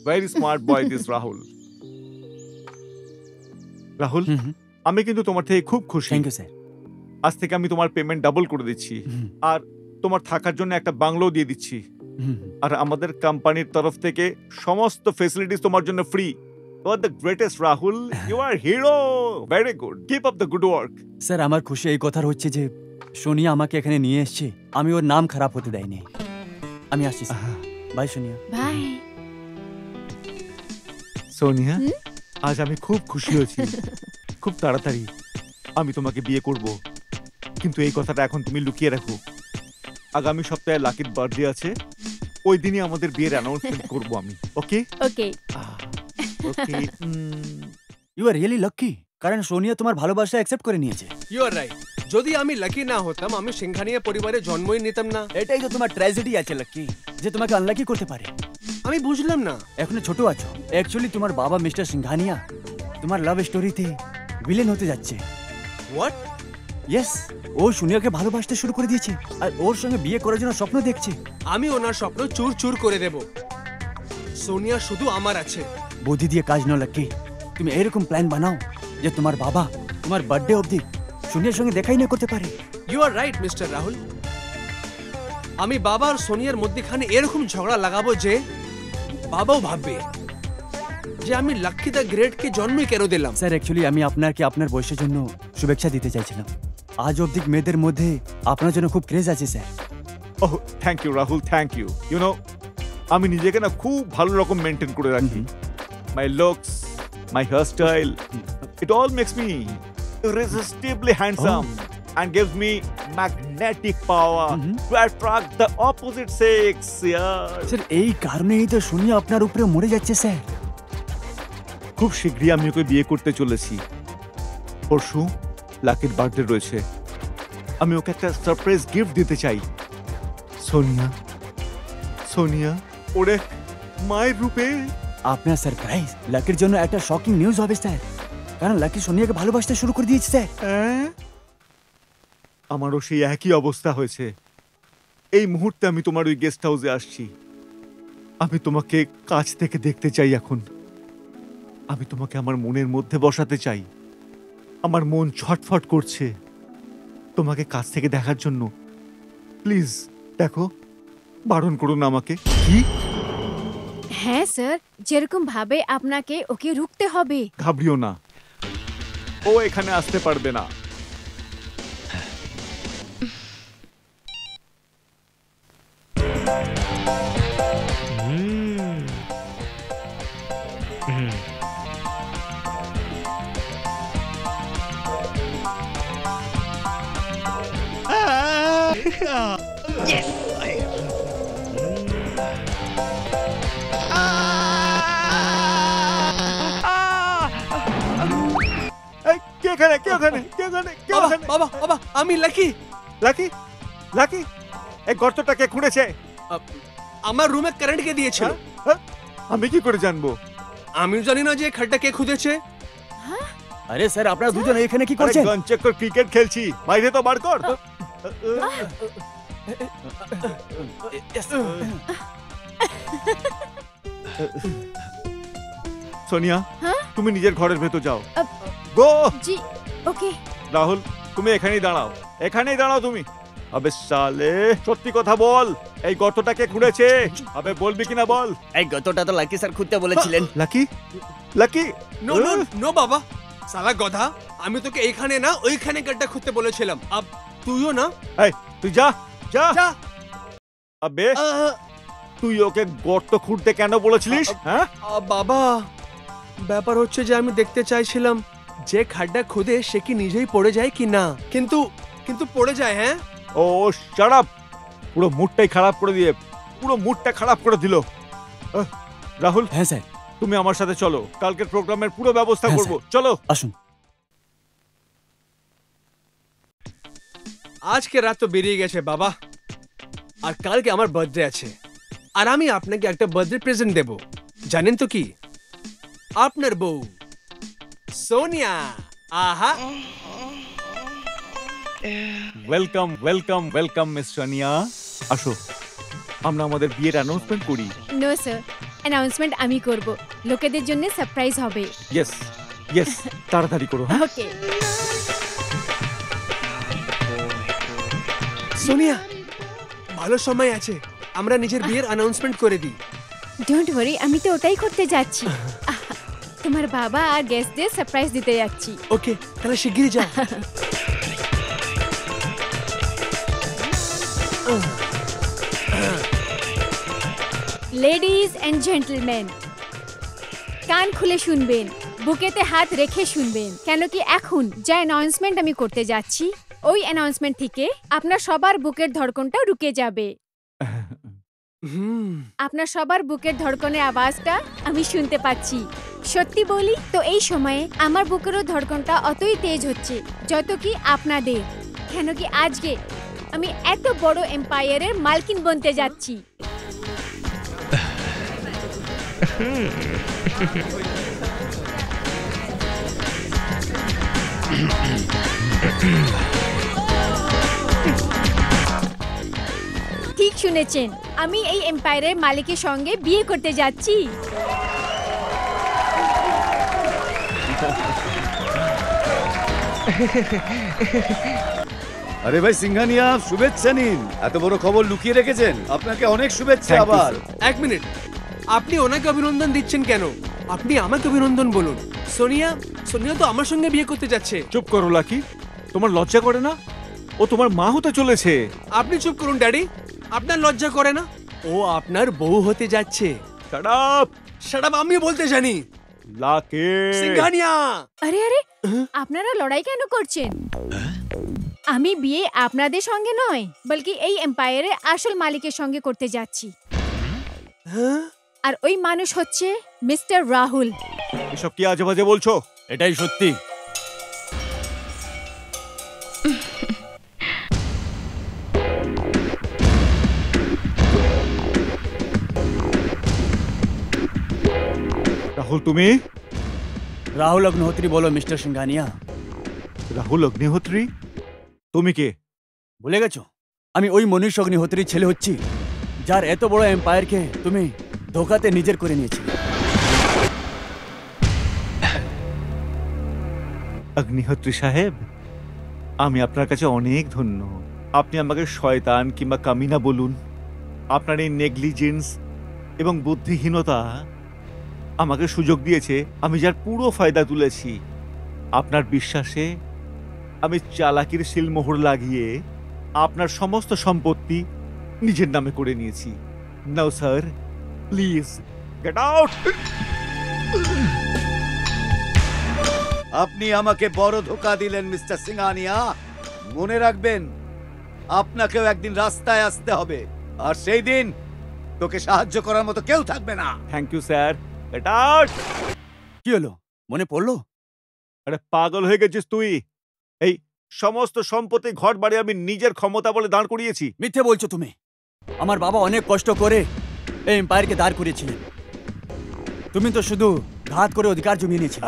Very smart boy this Rahul. Rahul, hmm hmm, আমি কিন্তু তোমার থেকে খুব খুশি। Thank you sir. আজ থেকে আমি তোমার পেমেন্ট ডাবল করে দিচ্ছি, হুম, আর তোমার থাকার জন্য একটা বাংলো দিয়ে দিচ্ছি, হুম, আর আমাদের কোম্পানির তরফ থেকে সমস্ত ফেসিলিটিস তোমার জন্য free. You are the greatest Rahul, you are hero. Very good, keep up the good work. Sir আমার খুশি এই কথার হচ্ছে যে সোনিয়া আমাকে এখানে নিয়ে এসছে, আমি ওর নাম খারাপ হতে দেয়নি। আমি আসছি sir. Bye Sonia. Bye. Sonia, আজ আমি খুব খুশি হয়েছি। খুব তাড়াতাড়ি আমি তোমাকে বিয়ে করব, কিন্তু এই কথাটা এখন তুমি লুকিয়ে রাখো। আগামী সপ্তাহে লাকির বার্থডে আছে, ওই দিনই আমাদের বিয়ের অ্যানাউন্সমেন্ট করব আমি। Okay okay. Okay. You are really lucky, কারণ সোনিয়া তোমার ভালোবাসা অ্যাকসেপ্ট করে নিয়েছে। You are right. যদি আমি লাকি না হতাম, আমি সিংহানিয়া পরিবারে জন্মই নিতাম না। এটাই তো তোমার ট্র্যাজেডি আছে লাকি, যে তোমাকে আনলাকি করতে পারে। আমি বুঝলাম না। এখনো ছোট আছো। অ্যাকচুয়ালি তোমার বাবা মিস্টার সিংহানিয়া তোমার লাভ স্টোরিতে ভিলেন হতে যাচ্ছে। হোয়াট? ইয়েস, ও সোনিয়াকে ভালোবাসতে শুরু করে দিয়েছে আর ওর সঙ্গে বিয়ে করার জন্য স্বপ্ন দেখছে। আমি ওনার স্বপ্ন চুর চুর করে দেব। সোনিয়া শুধু আমার আছে। বুদ্ধি দিয়ে কাজ না লাকি, তুমি এরকম প্ল্যান বানাও যে তোমার বাবা তোমার বার্থডে অবধি সোনিয়ার সঙ্গে দেখাই না করতে পারে। You are right mister Rahul. আমি বাবা আর সোনিয়ার মধ্যখানে এরকম ঝগড়া লাগাবো যে বাবাও ভাববে যে আমি লাকি দ্য গ্রেট কে জন্মই কেন দিলাম। স্যার অ্যাকচুয়ালি আমি আপনাকে আপনার বয়সের জন্য শুভেচ্ছা দিতে চাইছিলাম। আজ অবধি মেয়েদের মধ্যে আপনার জন্য খুব ক্রেজ আছে sir. Oh, thank you Rahul, thank you. You know, আমি নিজেকে না খুব ভালো রকম মেনটেন করে রাখি। My looks, my hair style, it all makes me irresistibly handsome and gives me magnetic power to attract the opposite sex. Yeah. Sir এই কারণেই তো সোনিয়া আপনার উপরে মরে যাচ্ছে স্যার। খুব শীঘ্রই আমি ওকে বিয়ে করতে চলেছি। পরশু লাকির বার্থডে রয়েছে, আমি ওকে একটা সারপ্রাইজ গিফট দিতে চাই। সোনিয়া, সোনিয়া ওরে মায়ের রূপে। আপনার সারপ্রাইজ লাকির জন্য একটা শকিং নিউজ হবে স্যার, কারণ লাকি সোনিয়াকে ভালোবাসতে শুরু করে দিয়েছে স্যার। হ্যাঁ? আমারও সেই একই অবস্থা হয়েছে। এই মুহূর্তে আমি তোমার ওই গেস্ট হাউসে আসছি। আমি তোমাকে কাছ থেকে দেখতে চাই এখন। আমি তোমাকে আমার মনের মধ্যে বসাতে চাই। আমার মন ছটফট করছে তোমাকে কাছ থেকে দেখার জন্য। প্লিজ দেখো, বারণ করো না আমাকে। কি? হ্যাঁ স্যার, যেরকম ভাবে আপনাকে ওকে রুখতে হবে। ঘাবড়িও না, ও এখানে আসতে পারবে না। Yes, I am. এই, কে এখানে? কে ওখানে? কে ওখানে? কে বাবা ওখানে? বাবা বাবা, আমি লাকি। লাকি, লাকি, এই গর্তটা কে খুঁড়েছে? আমার রুমে কারেন্ট কে দিয়েছিল? হ্যাঁ? আমি কি করে জানবো? আমি জানি না যে খাটটা কে খুঁজেছে। আরে স্যার আপনারা দুজন এখানে কি আরে করছেন? গন চেক কর, ক্রিকেট খেলছি, বাইরে তো বার কর। সোনিয়া, তুমি নিজের ঘরের ভেতর যাও। গো। জি ওকে। রাহুল, তুমি এখানেই দাঁড়াও, এখানেই দাঁড়াও তুমি। আবে সালে, সত্যি কথা বল, এই গর্তটা কে খুঁড়েছে? আবে বলবি কিনা বল। এই গতটা তো লাকি স্যার খুঁজতে বলেছিলেন। Lucky, Lucky. No no no বাবা, সালা গধা, আমি তোকে এইখানে না ওইখানে গাড্ডা খুঁজতে বলেছিলাম। আব তুইও না। এই তুই যা, যা। যা। আবে তুই ওকে গর্ত খুঁড়তে কেন বলেছিলিস? হ্যাঁ? বাবা, ব্যাপার হচ্ছে যে আমি দেখতে চাইছিলাম যে খাড্ডা খুদে সে কি নিজেই পড়ে যায় কি না, কিন্তু কিন্তু পড়ে যায়। হ্যাঁ। ও শাট আপ, পুরো মুডটাই খারাপ করে দিয়ে, পুরো মুডটা খারাপ করে দিল। রাহুল, হ্যাঁ স্যার। তুমি আমার সাথে চলো, কালকের প্রোগ্রামের পুরো ব্যবস্থা হ্যাঁ, করব। স্যার। চলো আসুন। আজকে রাত তো বেরিয়ে গেছে বাবা, আর কালকে আমার বার্থডে আছে, আর আমি আপনাকে একটা বার্থডে প্রেজেন্ট দেব। জানেন তো কি? আপনার বউ সোনিয়া। আহা, welcome welcome welcome miss Sonia. আসো আমরা আমাদের বিয়ের অ্যানাউন্সমেন্ট করি। নো স্যার, অ্যানাউন্সমেন্ট আমি করব, লোকেদের জন্য সারপ্রাইজ হবে। ইয়েস ইয়েস, তাড়াতাড়ি করো। হ্যাঁ ওকে। সোনিয়া, ভালো সময় আছে, আমরা নিজের বিয়ের অ্যানাউন্সমেন্ট করে দিই। ডোন্ট ওয়ারি, আমি তো ওটাই করতে যাচ্ছি। তোমার বাবা আর গেস্টদের সারপ্রাইজ দিতে যাচ্ছি। ওকে, তাহলে শিগগিরই যাও। লেডিজ এন্ড জেন্টলম্যান, কান খুলে শুনবেন, বুকেতে হাত রেখে শুনবেন, কেন কি এখন যে অ্যানাউন্সমেন্ট আমি করতে যাচ্ছি ওই অ্যানাউন্সমেন্ট থেকে আপনার সবার বুকের ধড়কনটা রুকে যাবে। আপনার সবার বুকের ধড়কনের আওয়াজটা আমি শুনতে পাচ্ছি। সত্যি বলি তো এই সময়ে আমার বুকেরও ধড়কনটা অতই তেজ হচ্ছে যত কি আপনাদের, কেন কি আজকে আমি এত বড় এম্পায়ারের মালকিন বনতে যাচ্ছি। ঠিক শুনেছেন, আমি এই এম্পায়ারের মালিকের সঙ্গে বিয়ে করতে যাচ্ছি। আরে ভাই সিংহানিয়া, শুভেচ্ছা নিন। এত বড় খবর লুকিয়ে রেখেছেন, আপনাকে অনেক শুভেচ্ছা। Thank you, আবার sir. এক মিনিট, আপনি ওনাকে অভিনন্দন দিচ্ছেন কেন? আপনি আমাকে অভিনন্দন বলুন। সোনিয়া, সোনিয়া তো আমার সঙ্গে বিয়ে করতে যাচ্ছে। চুপ করো লাকি, তোমার লজ্জা করে না? ও তোমার মা হতে চলেছে। আপনি চুপ করুন ড্যাডি, আপনার লজ্জা করে না? ও আপনার বউ হতে যাচ্ছে। শাট আপ শাট আপ, আমি বলতে জানি। লাকি। সিংহানিয়া, আরে আরে, আপনারা লড়াই কেন করছেন? আমি বিয়ে আপনাদের সঙ্গে নয়, বলকি এই এম্পায়ারের আসল মালিকের সঙ্গে করতে যাচ্ছি। আর ওই মানুষ হচ্ছে মিস্টার রাহুল। এসব কি আজে বাজে বলছো? এটাই সত্যি। রাহুল তুমি? রাহুল অগ্নিহোত্রী বলো মিস্টার সিংহানিয়া। রাহুল অগ্নিহোত্রী? তুমি কে? ভুলে গেছো? আমি ওই মনীষ অগ্নিহোত্রীর ছেলে হচ্ছি, যার এত বড় এম্পায়ারকে তুমি ধোকাতে নিজের করে নিয়েছিলে। অগ্নিহোত্রী সাহেব, আমি আপনার কাছে অনেক ধন্য। আপনি আমাকে শয়তান কিংবা কামিনা বলুন, আপনার এই নেগলিজেন্স এবং বুদ্ধিহীনতা আমাকে সুযোগ দিয়েছে, আমি যার পুরো ফায়দা তুলেছি। আপনার বিশ্বাসে আমি চালাকির সিলমোহর লাগিয়ে আপনার সমস্ত সম্পত্তি নিজের নামে করে নিয়েছি। নাও স্যার, প্লিজ গেট আউট। আপনি আমাকে বড় ধোকা দিলেন মিস্টার সিংহানিয়া। মনে রাখবেন, আপনাকেও একদিন রাস্তায় আসতে হবে, আর সেই দিন তোকে সাহায্য করার মতো কেউ থাকবে না। Thank you sir, get out. কি হলো, মনে পড়লো? আরে পাগল হয়ে গেছিস তুই? এই সমস্ত সম্পত্তি ঘর বাড়ি আমি নিজের ক্ষমতা বলে দাঁড় করিয়েছি। মিথ্যে বলছো তুমি। আমার বাবা অনেক কষ্ট করে এই এম্পায়ারকে দাঁড় করিয়েছিলেন, তুমি তো শুধু ঘাত করে অধিকার জমিয়ে নিয়েছিলে।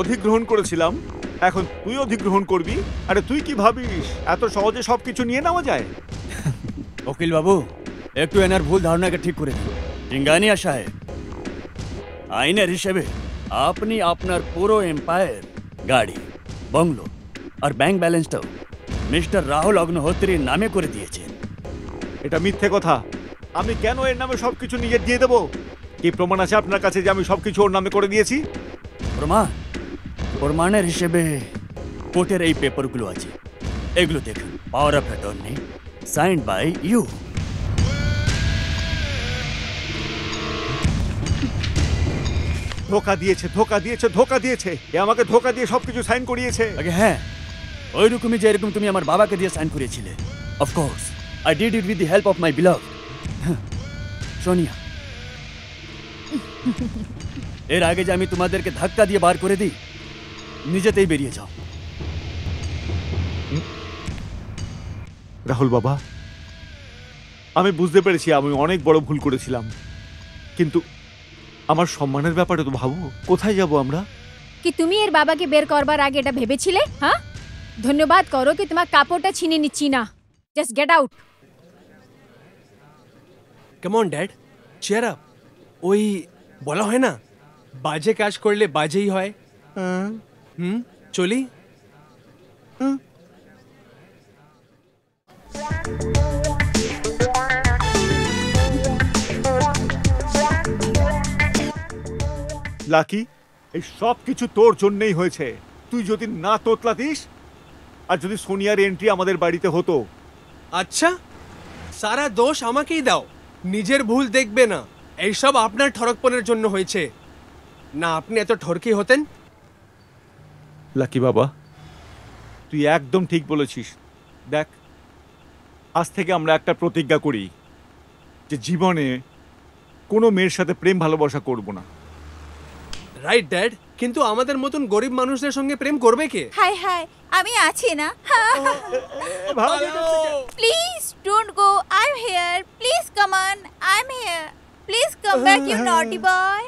অধিগ্রহণ করেছিলাম, এখন তুই অধিগ্রহণ করবি। আরে তুই কি ভাবিস এত সহজে সবকিছু নিয়ে নেওয়া যায়? উকিল বাবু, একটু এনার ভুল ধারণাকে ঠিক করে দিন। সিংহানিয়া সাহেব, আইনের হিসেবে আপনি আপনার পুরো এম্পায়ার, গাড়ি, বাংলো আর ব্যাংক ব্যালেন্সটাও মিস্টার রাহুল অগ্নিহোত্রীর নামে করে দিয়েছেন। এটা মিথ্যে কথা। আমি কেন এর নামে সবকিছু নিজে দিয়ে দেবো? কি প্রমাণ আছে আপনার কাছে যে আমি সবকিছু ওর নামে করে দিয়েছি? প্রমাণের হিসেবে কোর্টের এই পেপারগুলো আছে, এগুলো দেখুন। Power of attorney signed by you. ধোকা দিয়েছে, ধোকা দিয়েছে, ধোকা দিয়েছে। এ আমাকে ধোকা দিয়ে সবকিছু সাইন করিয়েছে। আগে হ্যাঁ, ওই রকমই যেরকম তুমি আমার বাবাকে দিয়ে সাইন করিয়েছিলে। Of course I did it with the help of my beloved Sonia. এর আগে যে আমি তোমাদেরকে ধাক্কা দিয়ে বার করে দিই, নিজেতেই বেরিয়ে যাও। রাহুল বাবা, আমি বুঝতে পেরেছি আমি অনেক বড় ভুল করেছিলাম, কিন্তু আমার সম্মানের ব্যাপারে তো ভাবো। কোথায় যাব আমরা? কি তুমি এর বাবাকে বের করবার আগে এটা ভেবেছিলে? হ্যাঁ, ধন্যবাদ করো কি তোমার কাপড়টা ছিনে নিচ্ছি না। Just get out. Come on dad, cheer up. ওই বলা হয় না, বাজে কাজ করলে বাজেই হয়। চলি। লাকি, এই সব কিছু তোর জন্যই হয়েছে। তুই যদি না তোতলাতিস, আর যদি সোনিয়ার এন্ট্রি আমাদের বাড়িতে হতো। আচ্ছা, সারা দোষ আমাকেই দাও। নিজের ভুল দেখবে না। এইসব আপনার ঠরকপনের জন্য হয়েছে। না আপনি এত ঠরকি হতেন। লাকি বাবা, তুই একদম ঠিক বলেছিস। দেখ, আজ থেকে আমরা একটা প্রতিজ্ঞা করি যে জীবনে কোনো মেয়ের সাথে প্রেম ভালোবাসা করব না। রাইট ড্যাড, কিন্তু আমাদের মতন গরিব মানুষদের সঙ্গে প্রেম করবে কে? হাই হাই, আমি আছি না। Please don't go, I am here. Please come on, I am here. Please come back you naughty boy.